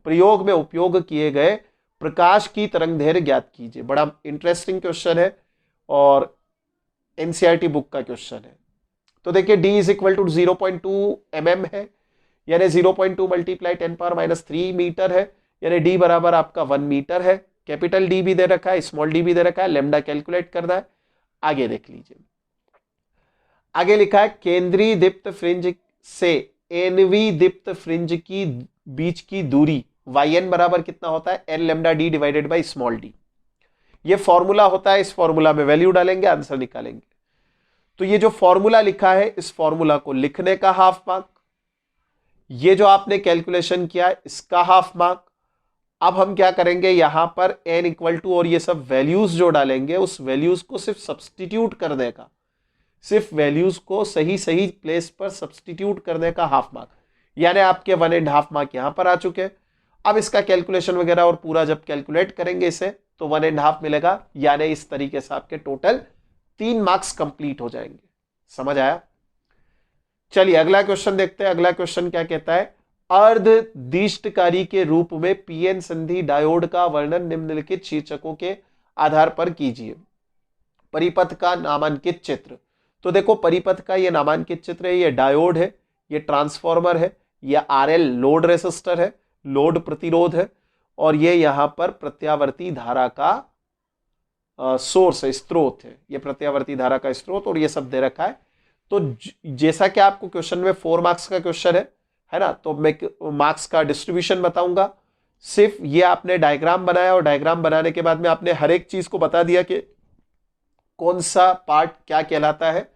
प्रयोग में उपयोग किए गए प्रकाश की तरंगदैर्घ्य ज्ञात कीजिए। बड़ा इंटरेस्टिंग क्वेश्चन है और एनसीईआरटी बुक का क्वेश्चन है। तो देखिए d is equal to 0.2 mm है, यानी 0.2 मल्टीप्लाई 10⁻³ मीटर है, यानी d बराबर आपका 1 मीटर है। कैपिटल D भी दे रखा है, स्मॉल d भी दे रखा है, लेमडा कैलकुलेट करना है। आगे देख लीजिए, आगे लिखा है केंद्रीय दीप्त फ्रिंज से एनवी दीप्त फ्रिंज की बीच की दूरी yn बराबर कितना होता है, n lambda d divided by small d। ये फॉर्मूला होता है, इस फॉर्मूला में वैल्यू डालेंगे, आंसर निकालेंगे। तो ये जो फॉर्मूला लिखा है, इस फॉर्मूला को लिखने का हाफ मार्क, ये जो आपने कैलकुलेशन किया है इसका हाफ मार्क। अब हम क्या करेंगे, यहां पर n इक्वल टू और ये सब वैल्यूज जो डालेंगे, उस वैल्यूज को सिर्फ सब्सटीट्यूट करने का, सिर्फ वैल्यूज को सही सही प्लेस पर सब्सटीट्यूट करने का हाफ मार्क, यानी आपके 1.5 मार्क यहां पर आ चुके। अब इसका कैलकुलेशन वगैरह और पूरा जब कैलकुलेट करेंगे इसे तो 1.5 मिलेगा, यानी इस तरीके से आपके टोटल 3 मार्क्स कंप्लीट हो जाएंगे। समझ आया? चलिए अगला क्वेश्चन देखते हैं। अगला क्वेश्चन क्या कहता है, अर्धदिष्टकारी के रूप में पीएन संधि डायोड का वर्णन निम्नलिखित शीर्षकों के आधार पर कीजिए। परिपथ का नामांकित चित्र। तो देखो परिपथ का ये नामांकित चित्र है, ये डायोड है, ये ट्रांसफॉर्मर है, ये आरएल लोड रेसिस्टर है, लोड प्रतिरोध है, और ये यहां पर प्रत्यावर्ती धारा का सोर्स है, स्रोत है, ये प्रत्यावर्ती धारा का स्रोत, और ये सब दे रखा है। तो जैसा कि आपको क्वेश्चन में 4 मार्क्स का क्वेश्चन है ना, तो मैं मार्क्स का डिस्ट्रीब्यूशन बताऊंगा। सिर्फ ये आपने डायग्राम बनाया और डायग्राम बनाने के बाद में आपने हर एक चीज को बता दिया कि कौन सा पार्ट क्या कहलाता है।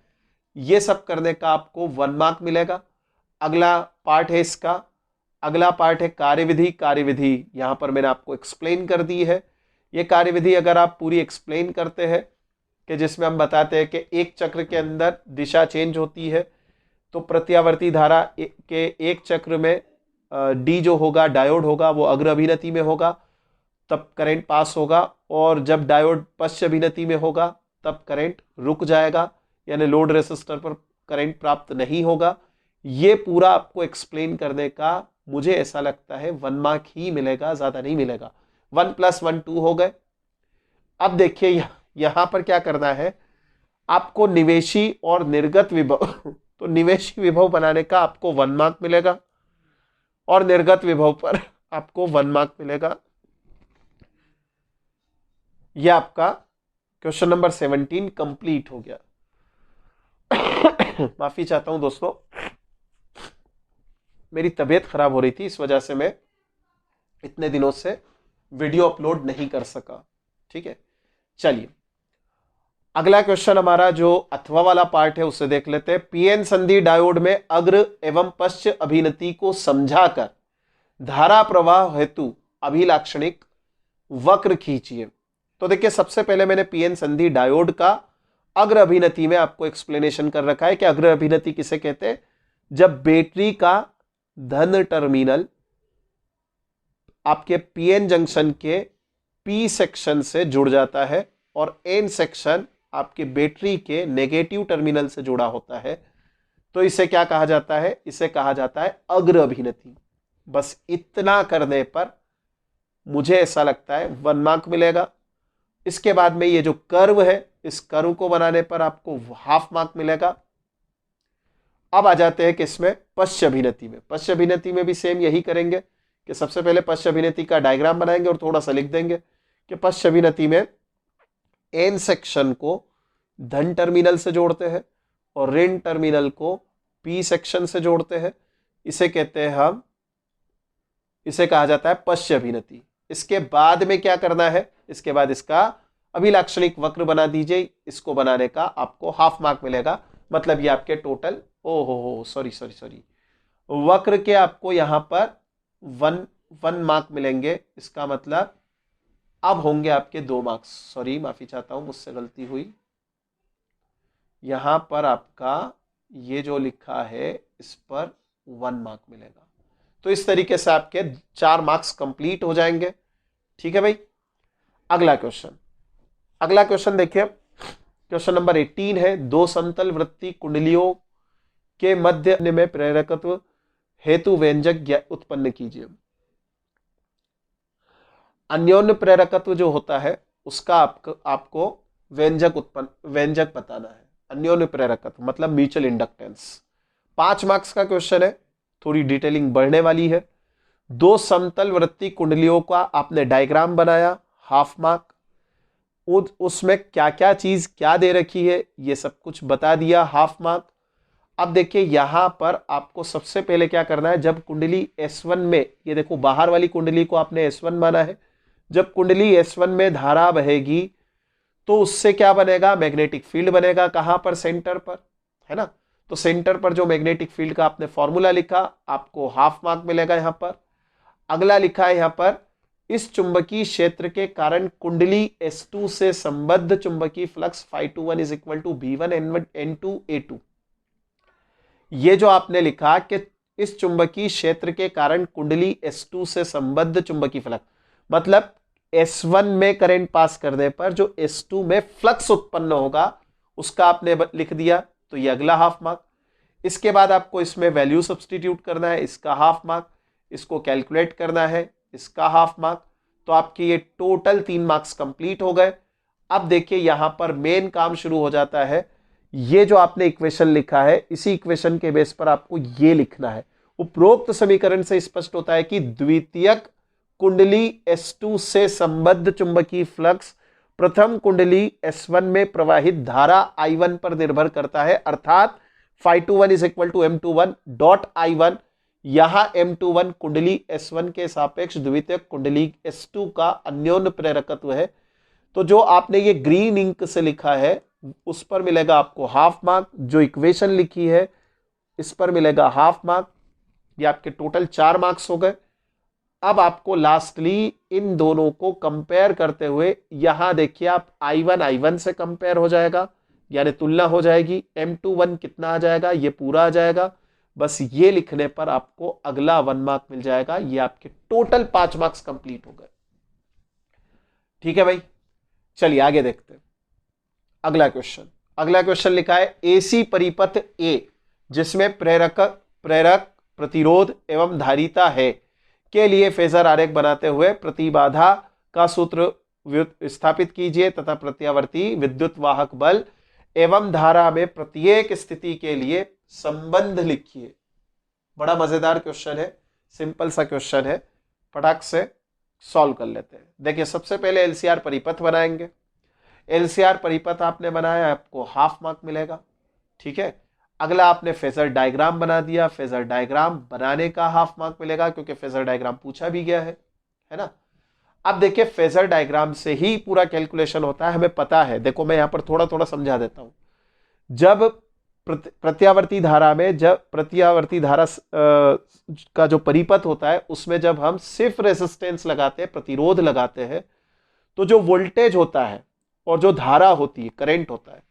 ये सब करने का आपको 1 मार्क मिलेगा। अगला पार्ट है इसका, अगला पार्ट है कार्यविधि। कार्यविधि यहां पर मैंने आपको एक्सप्लेन कर दी है। ये कार्यविधि अगर आप पूरी एक्सप्लेन करते हैं कि जिसमें हम बताते हैं कि एक चक्र के अंदर दिशा चेंज होती है, तो प्रत्यावर्ती धारा के एक चक्र में डी जो होगा डायोड होगा वो अग्र अभिनति में होगा, तब करंट पास होगा, और जब डायोड पश्च अभिनति में होगा तब करंट रुक जाएगा, यानी लोड रेसिस्टर पर करंट प्राप्त नहीं होगा। ये पूरा आपको एक्सप्लेन करने का मुझे ऐसा लगता है 1 मार्क ही मिलेगा, ज्यादा नहीं मिलेगा। 1 + 1 2 हो गए। अब देखिए यहां पर क्या करना है, आपको निवेशी और निर्गत विभव तो निवेशी विभव बनाने का आपको 1 मार्क मिलेगा और निर्गत विभव पर आपको 1 मार्क मिलेगा। यह आपका क्वेश्चन नंबर 17 कंप्लीट हो गया। माफी चाहता हूं दोस्तों, मेरी तबीयत खराब हो रही थी, इस वजह से मैं इतने दिनों से वीडियो अपलोड नहीं कर सका। ठीक है, चलिए अगला क्वेश्चन हमारा जो अथवा वाला पार्ट है उसे देख लेते हैं। पीएन संधि डायोड में अग्र एवं पश्च अभिनति को समझाकर धारा प्रवाह हेतु अभिलाक्षणिक वक्र खींचिए। तो देखिए सबसे पहले मैंने पीएन संधि डायोड का अग्र अभिनति में आपको एक्सप्लेनेशन कर रखा है कि अग्र अभिनति किसे कहते हैं, जब बैटरी का धन टर्मिनल आपके पीएन जंक्शन के पी सेक्शन से जुड़ जाता है और एन सेक्शन आपके बैटरी के नेगेटिव टर्मिनल से जुड़ा होता है, तो इसे क्या कहा जाता है, इसे कहा जाता है अग्र अभिनति। बस इतना करने पर मुझे ऐसा लगता है 1 मार्क मिलेगा। इसके बाद में ये जो कर्व है, इस कर्व को बनाने पर आपको हाफ मार्क मिलेगा। अब आ जाते हैं किसमें, पश्च अभिनति में। पश्च अभिनति में भी सेम यही करेंगे कि सबसे पहले पश्च अभिनति का डायग्राम बनाएंगे और थोड़ा सा लिख देंगे कि पश्च अभिनति में एन सेक्शन को धन टर्मिनल से जोड़ते हैं और ऋण टर्मिनल को पी सेक्शन से जोड़ते हैं। इसे कहते हैं हम, इसे कहा जाता है पश्च अभिनति। इसके बाद में क्या करना है, इसके बाद इसका अभिलाक्षणिक वक्र बना दीजिए। इसको बनाने का आपको हाफ मार्क मिलेगा, मतलब ये आपके टोटल सॉरी वक्र के आपको यहां पर 1 मार्क मिलेंगे। इसका मतलब अब होंगे आपके 2 मार्क्स। सॉरी, माफी चाहता हूं, मुझसे गलती हुई। यहां पर आपका ये जो लिखा है इस पर 1 मार्क मिलेगा। तो इस तरीके से आपके 4 मार्क्स कंप्लीट हो जाएंगे। ठीक है भाई। अगला क्वेश्चन देखिए, क्वेश्चन नंबर 18 है, दो समतल वृत्तीय कुंडलियों के मध्य में प्रेरकत्व हेतु व्यंजक उत्पन्न कीजिए। अन्योन्य प्रेरकत्व जो होता है उसका आपको व्यंजक बताना है। अन्योन्य प्रेरकत्व मतलब म्यूचुअल इंडक्टेंस। 5 मार्क्स का क्वेश्चन है, थोड़ी डिटेलिंग बढ़ने वाली है। दो समतल वृत्तीय कुंडलियों का आपने डायग्राम बनाया, हाफ मार्क। उसमें क्या क्या चीज क्या दे रखी है ये सब कुछ बता दिया, हाफ मार्क। अब देखिए यहां पर आपको सबसे पहले क्या करना है, जब कुंडली S1 में, ये देखो बाहर वाली कुंडली को आपने S1 माना है, जब कुंडली S1 में धारा बहेगी तो उससे क्या बनेगा, मैग्नेटिक फील्ड बनेगा। कहां पर, सेंटर पर, है ना। तो सेंटर पर जो मैग्नेटिक फील्ड का आपने फॉर्मूला लिखा, आपको हाफ मार्क मिलेगा यहां पर। अगला लिखा है यहां पर, इस चुंबकीय क्षेत्र के कारण कुंडली S2 से संबद्ध चुंबकीय flux φ21 is equal to V1 N2 A2। ये जो आपने लिखा कि इस चुंबकीय क्षेत्र के कारण कुंडली S2 से संबद्ध चुंबकीय फ्लक्स, मतलब S1 में करंट पास करने पर जो S2 में फ्लक्स उत्पन्न होगा उसका आपने लिख दिया, तो ये अगला हाफ मार्क। इसके बाद आपको इसमें वैल्यू सब्स्टिट्यूट करना है, इसका हाफ मार्क। इसको कैलकुलेट करना है, इसका हाफ मार्क। तो आपके ये टोटल 3 मार्क्स कंप्लीट हो गए। अब देखिए यहां पर मेन काम शुरू हो जाता है। ये जो आपने इक्वेशन लिखा है, इसी इक्वेशन के बेस पर आपको ये लिखना है। उपरोक्त समीकरण से स्पष्ट होता है कि द्वितीयक कुंडली S2 से संबद्ध चुंबकीय फ्लक्स प्रथम कुंडली S1 में प्रवाहित धारा I1 पर निर्भर करता है, अर्थात φ21 is equal to M21 dot I1। यहां M21 कुंडली S1 के सापेक्ष द्वितीयक कुंडली S2 का अन्योन्य प्रेरकत्व है। तो जो आपने ये ग्रीन इंक से लिखा है उस पर मिलेगा आपको हाफ मार्क, जो इक्वेशन लिखी है इस पर मिलेगा हाफ मार्क। ये आपके टोटल 4 मार्क्स हो गए। अब आपको लास्टली इन दोनों को कंपेयर करते हुए, यहां देखिए आप I1 से कंपेयर हो जाएगा, यानी तुलना हो जाएगी। M21 कितना आ जाएगा, ये पूरा आ जाएगा। बस ये लिखने पर आपको अगला 1 मार्क मिल जाएगा। ये आपके टोटल 5 मार्क्स कंप्लीट हो गए। ठीक है भाई, चलिए आगे देखते हैं। अगला क्वेश्चन लिखा है, एसी परिपथ ए जिसमें प्रेरक प्रतिरोध एवं धारिता है के लिए फेजर आरेख बनाते हुए प्रतिबाधा का सूत्र स्थापित कीजिए तथा प्रत्यावर्ती विद्युत वाहक बल एवं धारा में प्रत्येक स्थिति के लिए संबंध लिखिए। बड़ा मजेदार क्वेश्चन है, सिंपल सा क्वेश्चन है, फटाक से सॉल्व कर लेते हैं। देखिए सबसे पहले एलसीआर परिपथ बनाएंगे। एलसीआर परिपथ आपने बनाया, आपको हाफ मार्क मिलेगा। ठीक है। अगला आपने फेजर डायग्राम बना दिया, फेजर डायग्राम बनाने का हाफ मार्क मिलेगा क्योंकि फेजर डायग्राम पूछा भी गया है ना। अब देखिए फेजर डायग्राम से ही पूरा कैलकुलेशन होता है, हमें पता है। देखो मैं यहां पर थोड़ा थोड़ा समझा देता हूं। जब प्रत्यावर्ती धारा में, जब प्रत्यावर्ती धारा का जो परिपथ होता है उसमें जब हम सिर्फ रेजिस्टेंस लगाते हैं, प्रतिरोध लगाते हैं, तो जो वोल्टेज होता है और जो धारा होती है, करंट होता है,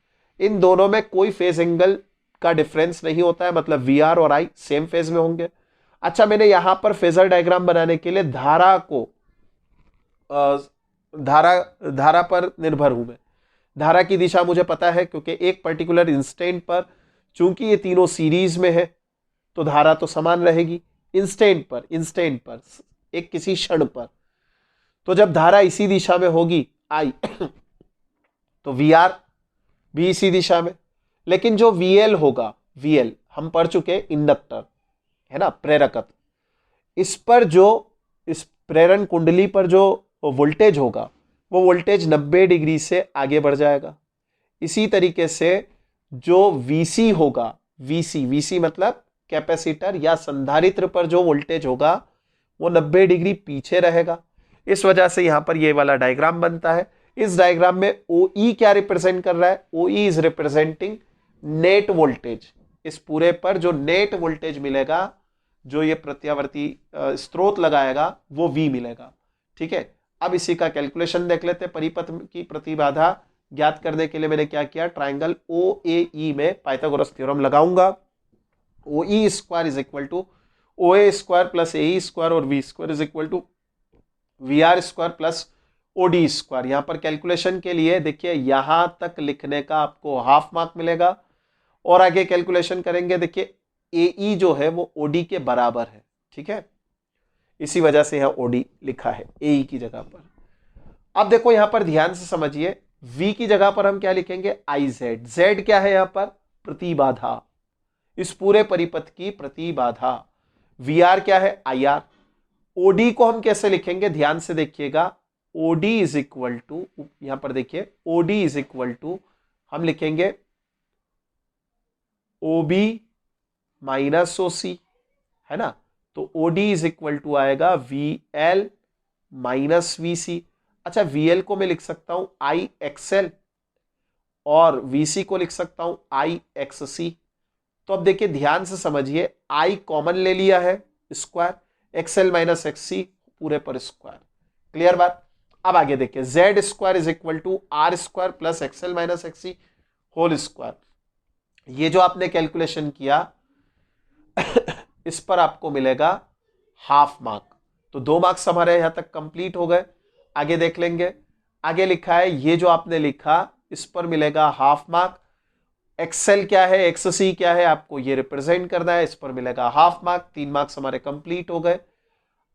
इन दोनों में कोई फेज एंगल का डिफरेंस नहीं होता है, मतलब वी आर और आई सेम फेज में होंगे। अच्छा, मैंने यहां पर फेजर डायग्राम बनाने के लिए धारा को धारा पर निर्भर हूं मैं। धारा की दिशा मुझे पता है क्योंकि एक पर्टिकुलर इंस्टेंट पर, चूंकि ये तीनों सीरीज में है तो धारा तो समान रहेगी। इंस्टेंट पर एक किसी क्षण पर, तो जब धारा इसी दिशा में होगी आई तो वी आर भी इसी दिशा में। लेकिन जो वीएल होगा, वीएल हम पढ़ चुके इंडक्टर है ना, प्रेरकत्व, इस पर जो, इस प्रेरण कुंडली पर जो वोल्टेज होगा वो वोल्टेज 90 डिग्री से आगे बढ़ जाएगा। इसी तरीके से जो वीसी होगा, वीसी मतलब कैपेसिटर या संधारित्र पर जो वोल्टेज होगा वो 90 डिग्री पीछे रहेगा। इस वजह से यहां पर ये वाला डायग्राम बनता है। इस डायग्राम में OE क्या रिप्रेजेंट कर रहा है, OE is representing net voltage. इस पूरे पर जो नेट वोल्टेज मिलेगा, जो ये प्रत्यावर्ती स्रोत लगाएगा, वो V मिलेगा। ठीक है। अब इसी का कैलकुलेशन देख लेते हैं। परिपथ की प्रतिबाधा ज्ञात करने के लिए मैंने क्या किया, ट्राइंगल ओ ए ई में पाइथागोरस थ्योरम लगाऊंगा। O E square is equal to O A square plus A E square और V square is equal to V R square plus O D square. यहां पर कैलकुलेशन के लिए देखिए यहां तक लिखने का आपको हाफ मार्क मिलेगा, और आगे कैलकुलेशन करेंगे देखिए ए ई जो है वो ओ डी के बराबर है, ठीक है, इसी वजह से यहां ओ डी लिखा है ए ई की जगह पर। अब देखो यहां पर ध्यान से समझिए, v की जगह पर हम क्या लिखेंगे, आई जेड। जेड क्या है यहां पर, प्रतिबाधा, इस पूरे परिपथ की प्रतिबाधा। वी आर क्या है, आई आर। ओडी को हम कैसे लिखेंगे, ध्यान से देखिएगा, ओडी इज इक्वल टू, यहां पर देखिए ओडी इज इक्वल टू हम लिखेंगे ओबी माइनस ओसी, है ना, तो ओडी इज इक्वल टू आएगा वी एल माइनस वी सी। अच्छा, वीएल को मैं लिख सकता हूं आई एक्सएल और वीसी को लिख सकता हूं आई एक्स सी। तो अब देखिए ध्यान से समझिए, आई कॉमन ले लिया है square, XL minus X C पूरे पर स्क्वायर। क्लियर बात। अब आगे देखिए, Z square is equal to R square plus XL minus X C whole square. ये जो आपने कैलकुलेशन किया इस पर आपको मिलेगा हाफ मार्क। तो 2 मार्क्स हमारे यहां तक कंप्लीट हो गए। आगे देख लेंगे, आगे लिखा है ये जो आपने लिखा इस पर मिलेगा हाफ मार्क। एक्सेल क्या है, एक्स सी क्या है, आपको ये रिप्रेजेंट करना है, इस पर मिलेगा हाफ मार्क। 3 मार्क्स हमारे कंप्लीट हो गए।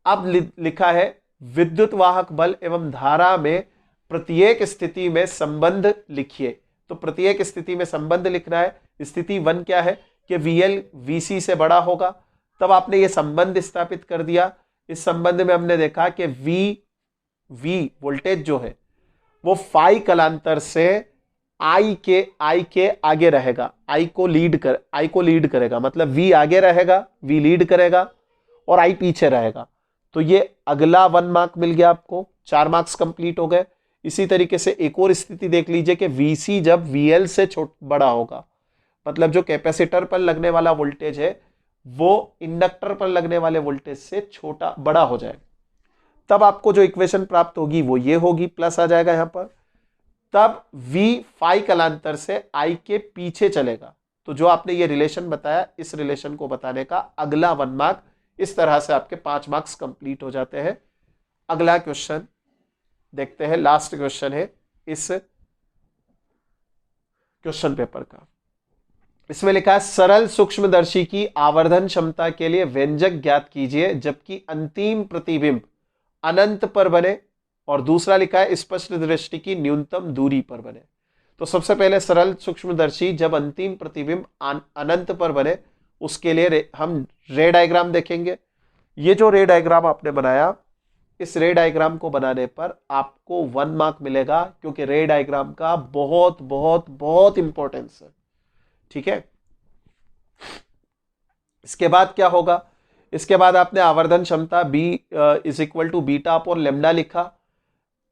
अब लिखा है विद्युत वाहक बल एवं धारा में प्रत्येक स्थिति में संबंध लिखिए। तो प्रत्येक स्थिति में संबंध लिखना है। स्थिति 1 क्या है कि VL VC से बड़ा होगा, तब आपने ये संबंध स्थापित कर दिया। इस संबंध में हमने देखा कि V वोल्टेज जो है वो फाई कलांतर से I के आगे रहेगा, I को लीड करेगा, मतलब V आगे रहेगा, V लीड करेगा और I पीछे रहेगा। तो ये अगला 1 मार्क मिल गया आपको, 4 मार्क्स कंप्लीट हो गए। इसी तरीके से एक और स्थिति देख लीजिए कि VC जब VL से बड़ा होगा, मतलब जो कैपेसिटर पर लगने वाला वोल्टेज है वो इंडक्टर पर लगने वाले वोल्टेज से बड़ा हो जाएगा, तब आपको जो इक्वेशन प्राप्त होगी वो ये होगी, प्लस आ जाएगा यहां पर। तब V फाई कलांतर से I के पीछे चलेगा। तो जो आपने ये रिलेशन बताया, इस रिलेशन को बताने का अगला 1 मार्क, इस तरह से आपके 5 मार्क्स कंप्लीट हो जाते हैं। अगला क्वेश्चन देखते हैं, लास्ट क्वेश्चन है इस क्वेश्चन पेपर का। इसमें लिखा है सरल सूक्ष्मदर्शी की आवर्धन क्षमता के लिए व्यंजक ज्ञात कीजिए जबकि अंतिम प्रतिबिंब अनंत पर बने, और दूसरा लिखा है स्पष्ट दृष्टि की न्यूनतम दूरी पर बने। तो सबसे पहले सरल सूक्ष्मदर्शी जब अंतिम प्रतिबिंब अनंत पर बने, उसके लिए हम रे डायग्राम देखेंगे। ये जो रे डायग्राम आपने बनाया, इस रे डायग्राम को बनाने पर आपको 1 मार्क मिलेगा, क्योंकि रे डायग्राम का बहुत बहुत बहुत इंपॉर्टेंस है, ठीक है। इसके बाद क्या होगा, इसके बाद आपने आवर्धन क्षमता B is equal to beta upon lambda लिखा।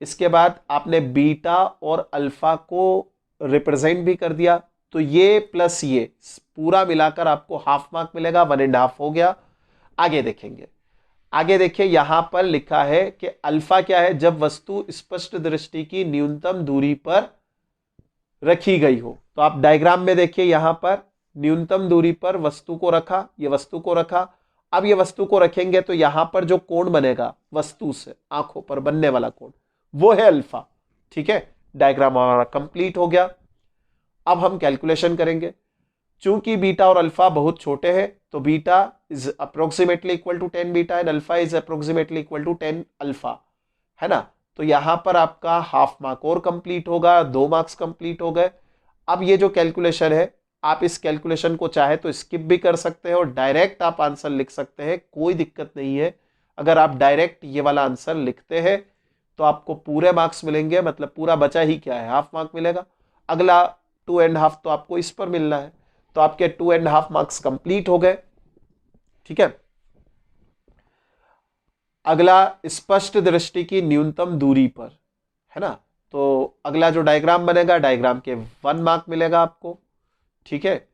इसके बाद आपने बीटा और अल्फा को रिप्रेजेंट भी कर दिया। तो ये प्लस ये पूरा मिलाकर आपको हाफ मार्क मिलेगा, 1.5 हो गया। आगे देखेंगे, आगे देखिए यहां पर लिखा है कि अल्फा क्या है, जब वस्तु स्पष्ट दृष्टि की न्यूनतम दूरी पर रखी गई हो। तो आप डायग्राम में देखिए, यहां पर न्यूनतम दूरी पर वस्तु को रखा, ये वस्तु को रखा। अब ये वस्तु को रखेंगे तो यहां पर जो कोण बनेगा वस्तु से आंखों पर बनने वाला कोण, वो है अल्फा, ठीक है। डायग्राम हमारा कंप्लीट हो गया। अब हम कैलकुलेशन करेंगे। चूंकि बीटा और अल्फा बहुत छोटे हैं, तो beta is approximately equal to 10 beta and alpha is approximately equal to 10 alpha, है ना। तो यहां पर आपका हाफ मार्क और कंप्लीट होगा, 2 मार्क्स कंप्लीट हो गए। अब ये जो कैलकुलेशन है, आप इस कैलकुलेशन को चाहे तो स्किप भी कर सकते हैं और डायरेक्ट आप आंसर लिख सकते हैं, कोई दिक्कत नहीं है। अगर आप डायरेक्ट ये वाला आंसर लिखते हैं तो आपको पूरे मार्क्स मिलेंगे, मतलब पूरा बचा ही क्या है, हाफ मार्क मिलेगा। अगला 2.5 तो आपको इस पर मिलना है, तो आपके 2.5 मार्क्स कंप्लीट हो गए, ठीक है। अगला स्पष्ट दृष्टि की न्यूनतम दूरी पर, है ना। तो अगला जो डायग्राम बनेगा, डायग्राम के 1 मार्क मिलेगा आपको, ठीक है।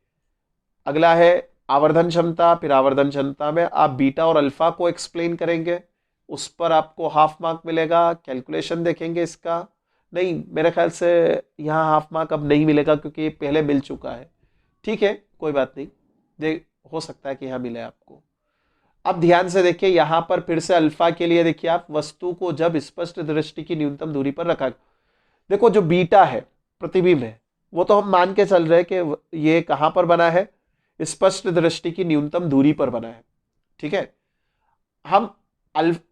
अगला है आवर्धन क्षमता। फिर आवर्धन क्षमता में आप बीटा और अल्फा को एक्सप्लेन करेंगे, उस पर आपको हाफ मार्क मिलेगा। कैलकुलेशन देखेंगे इसका, नहीं, मेरे ख्याल से यहाँ हाफ मार्क अब नहीं मिलेगा क्योंकि पहले मिल चुका है। ठीक है, कोई बात नहीं, हो सकता है कि यहाँ मिले आपको। अब ध्यान से देखिए, यहां पर फिर से अल्फा के लिए देखिए, आप वस्तु को जब स्पष्ट दृष्टि की न्यूनतम दूरी पर रखा, देखो जो बीटा है प्रतिबिंब है, वो तो हम मान के चल रहे हैं कि ये कहां पर बना है, स्पष्ट दृष्टि की न्यूनतम दूरी पर बना है। ठीक है, हम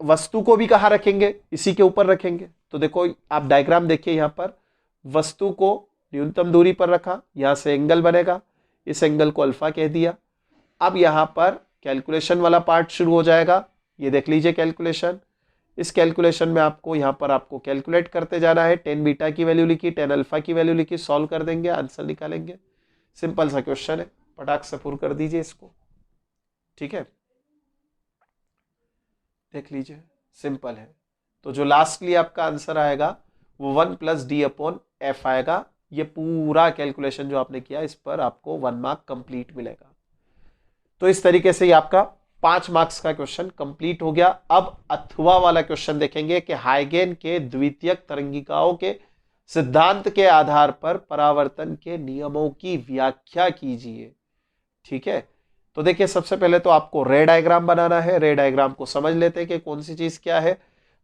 वस्तु को भी कहां रखेंगे, इसी के ऊपर रखेंगे। तो देखो आप डायग्राम देखिए, यहां पर वस्तु को न्यूनतम दूरी पर रखा, यहां से एंगल बनेगा, इस एंगल को अल्फा कह दिया। अब यहां पर कैलकुलेशन वाला पार्ट शुरू हो जाएगा। ये देख लीजिए कैलकुलेशन, इस कैलकुलेशन में आपको यहाँ पर आपको कैलकुलेट करते जाना है। 10 बीटा की वैल्यू लिखी, 10 अल्फा की वैल्यू लिखी, सॉल्व कर देंगे, आंसर निकालेंगे। सिंपल सा क्वेश्चन है, पटाख से पूर्ण कर दीजिए इसको। ठीक है, देख लीजिए सिंपल है। तो जो लास्टली आपका आंसर आएगा वो 1 + d/f आएगा। ये पूरा कैलकुलेशन जो आपने किया, इस पर आपको 1 मार्क कंप्लीट मिलेगा। तो इस तरीके से ये आपका 5 मार्क्स का क्वेश्चन कंप्लीट हो गया। अब अथवा वाला क्वेश्चन देखेंगे कि हाइगेन के द्वितीयक तरंगिकाओं के सिद्धांत के आधार पर परावर्तन के नियमों की व्याख्या कीजिए। ठीक है, तो देखिए सबसे पहले तो आपको रे डायग्राम बनाना है। रे डायग्राम को समझ लेते हैं कि कौन सी चीज क्या है।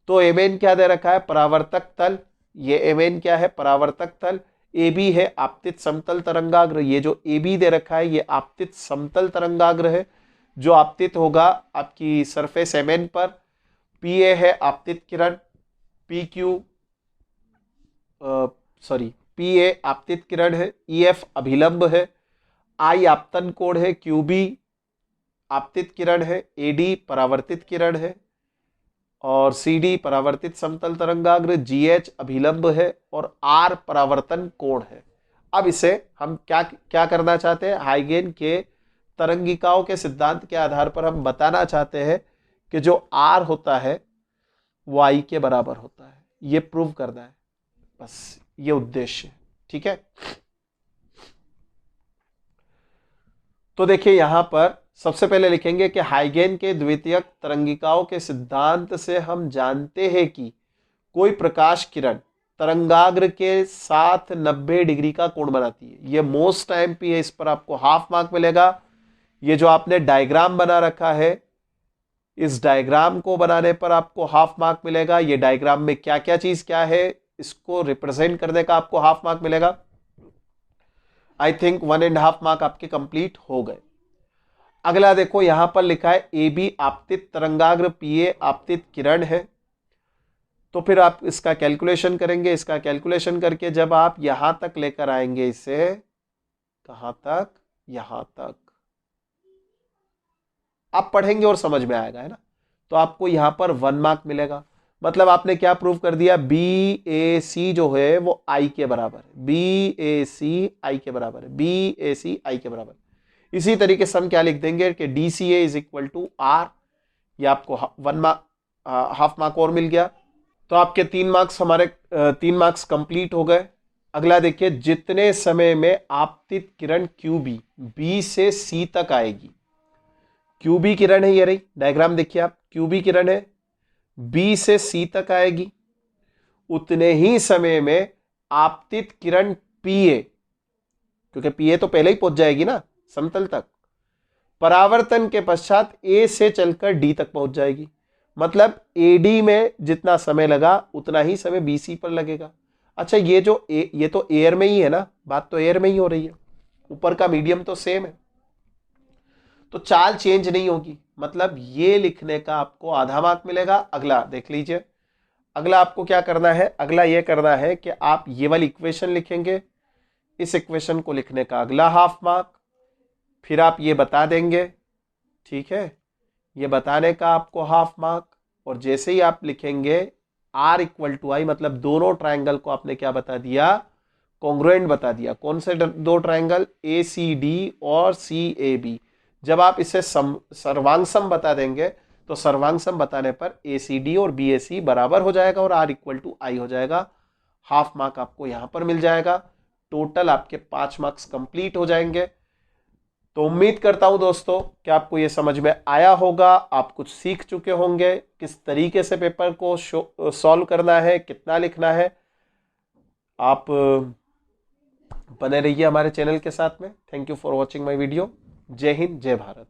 तो एमएन क्या दे रखा है, परावर्तक तल। ये एमएन क्या है, परावर्तक तल। ए बी है आपतित समतल तरंगाग्र। ये जो ए बी दे रखा है ये आपतित समतल तरंगाग्र है जो आपतित होगा आपकी सरफेस एमएन पर। पी ए है आपतित किरण, पी क्यू पी ए आपतित किरण है, ई एफ अभिलंब है, आई आपतन कोण है, क्यू बी आपतित किरण है, ए डी परावर्तित किरण है और सी डी परावर्तित समतल तरंगाग्र, जी एच अभिलंब है और आर परावर्तन कोण है। अब इसे हम क्या क्या करना चाहते हैं, हाइगेन के तरंगिकाओं के सिद्धांत के आधार पर हम बताना चाहते हैं कि जो आर होता है वो आई के बराबर होता है। ये प्रूव करना है, बस ये उद्देश्य है। ठीक है, तो देखिए यहां पर सबसे पहले लिखेंगे कि हाइगेन के द्वितीयक तरंगिकाओं के सिद्धांत से हम जानते हैं कि कोई प्रकाश किरण तरंगाग्र के साथ 90 डिग्री का कोण बनाती है। ये मोस्ट एमपी है, इस पर आपको हाफ मार्क मिलेगा। ये जो आपने डायग्राम बना रखा है, इस डायग्राम को बनाने पर आपको हाफ मार्क मिलेगा। ये डायग्राम में क्या क्या चीज क्या है, इसको रिप्रेजेंट करने का आपको हाफ मार्क मिलेगा। आई थिंक 1.5 मार्क आपके कंप्लीट हो गए। अगला देखो यहां पर लिखा है ए बी आपतित तरंगाग्र, पी ए आपतित किरण है। तो फिर आप इसका कैलकुलेशन करेंगे। इसका कैलकुलेशन करके जब आप यहां तक लेकर आएंगे, इसे कहां तक, यहां तक आप पढ़ेंगे और समझ में आएगा, है ना। तो आपको यहां पर 1 मार्क मिलेगा। मतलब आपने क्या प्रूव कर दिया, बी ए सी जो है वो आई के बराबर है। बी ए सी आई के बराबर है, बी ए सी आई के बराबर। इसी तरीके से हम क्या लिख देंगे कि D C A is equal to R. ये आपको 1 मार्क, हाफ मार्क और मिल गया। तो आपके 3 मार्क्स, हमारे 3 मार्क्स कंप्लीट हो गए। अगला देखिए, जितने समय में आपतित किरण क्यूबी बी से सी तक आएगी, क्यूबी किरण है ये रही, डायग्राम देखिए आप, क्यूबी किरण है, बी से सी तक आएगी, उतने ही समय में आपतित किरण पी ए, क्योंकि पी ए तो पहले ही पहुंच जाएगी ना समतल तक, परावर्तन के पश्चात ए से चलकर डी तक पहुंच जाएगी। मतलब एडी में जितना समय लगा उतना ही समय बीसी पर लगेगा। अच्छा, ये जो ये तो एयर में ही है ना, बात तो एयर में ही हो रही है, ऊपर का मीडियम तो सेम है, तो चाल चेंज नहीं होगी। मतलब ये लिखने का आपको आधा मार्क मिलेगा। अगला देख लीजिए, अगला आपको क्या करना है, अगला ये करना है कि आप ये वाली इक्वेशन लिखेंगे, इस इक्वेशन को लिखने का अगला हाफ मार्क, फिर आप ये बता देंगे। ठीक है, ये बताने का आपको हाफ मार्क। और जैसे ही आप लिखेंगे R इक्वल टू आई, मतलब दोनों ट्रायंगल को आपने क्या बता दिया, कॉन्ग्रुएंट बता दिया। कौन से दो ट्रायंगल, ACD और CAB। जब आप इसे सर्वांग सम बता देंगे तो सर्वांग सम बताने पर ACD और BAC बराबर हो जाएगा और R इक्वल टू आई हो जाएगा। हाफ मार्क आपको यहां पर मिल जाएगा। टोटल आपके 5 मार्क्स कंप्लीट हो जाएंगे। तो उम्मीद करता हूं दोस्तों कि आपको ये समझ में आया होगा, आप कुछ सीख चुके होंगे किस तरीके से पेपर को सॉल्व करना है, कितना लिखना है। आप बने रहिए हमारे चैनल के साथ में। Thank you for watching my video. जय हिंद, जय भारत।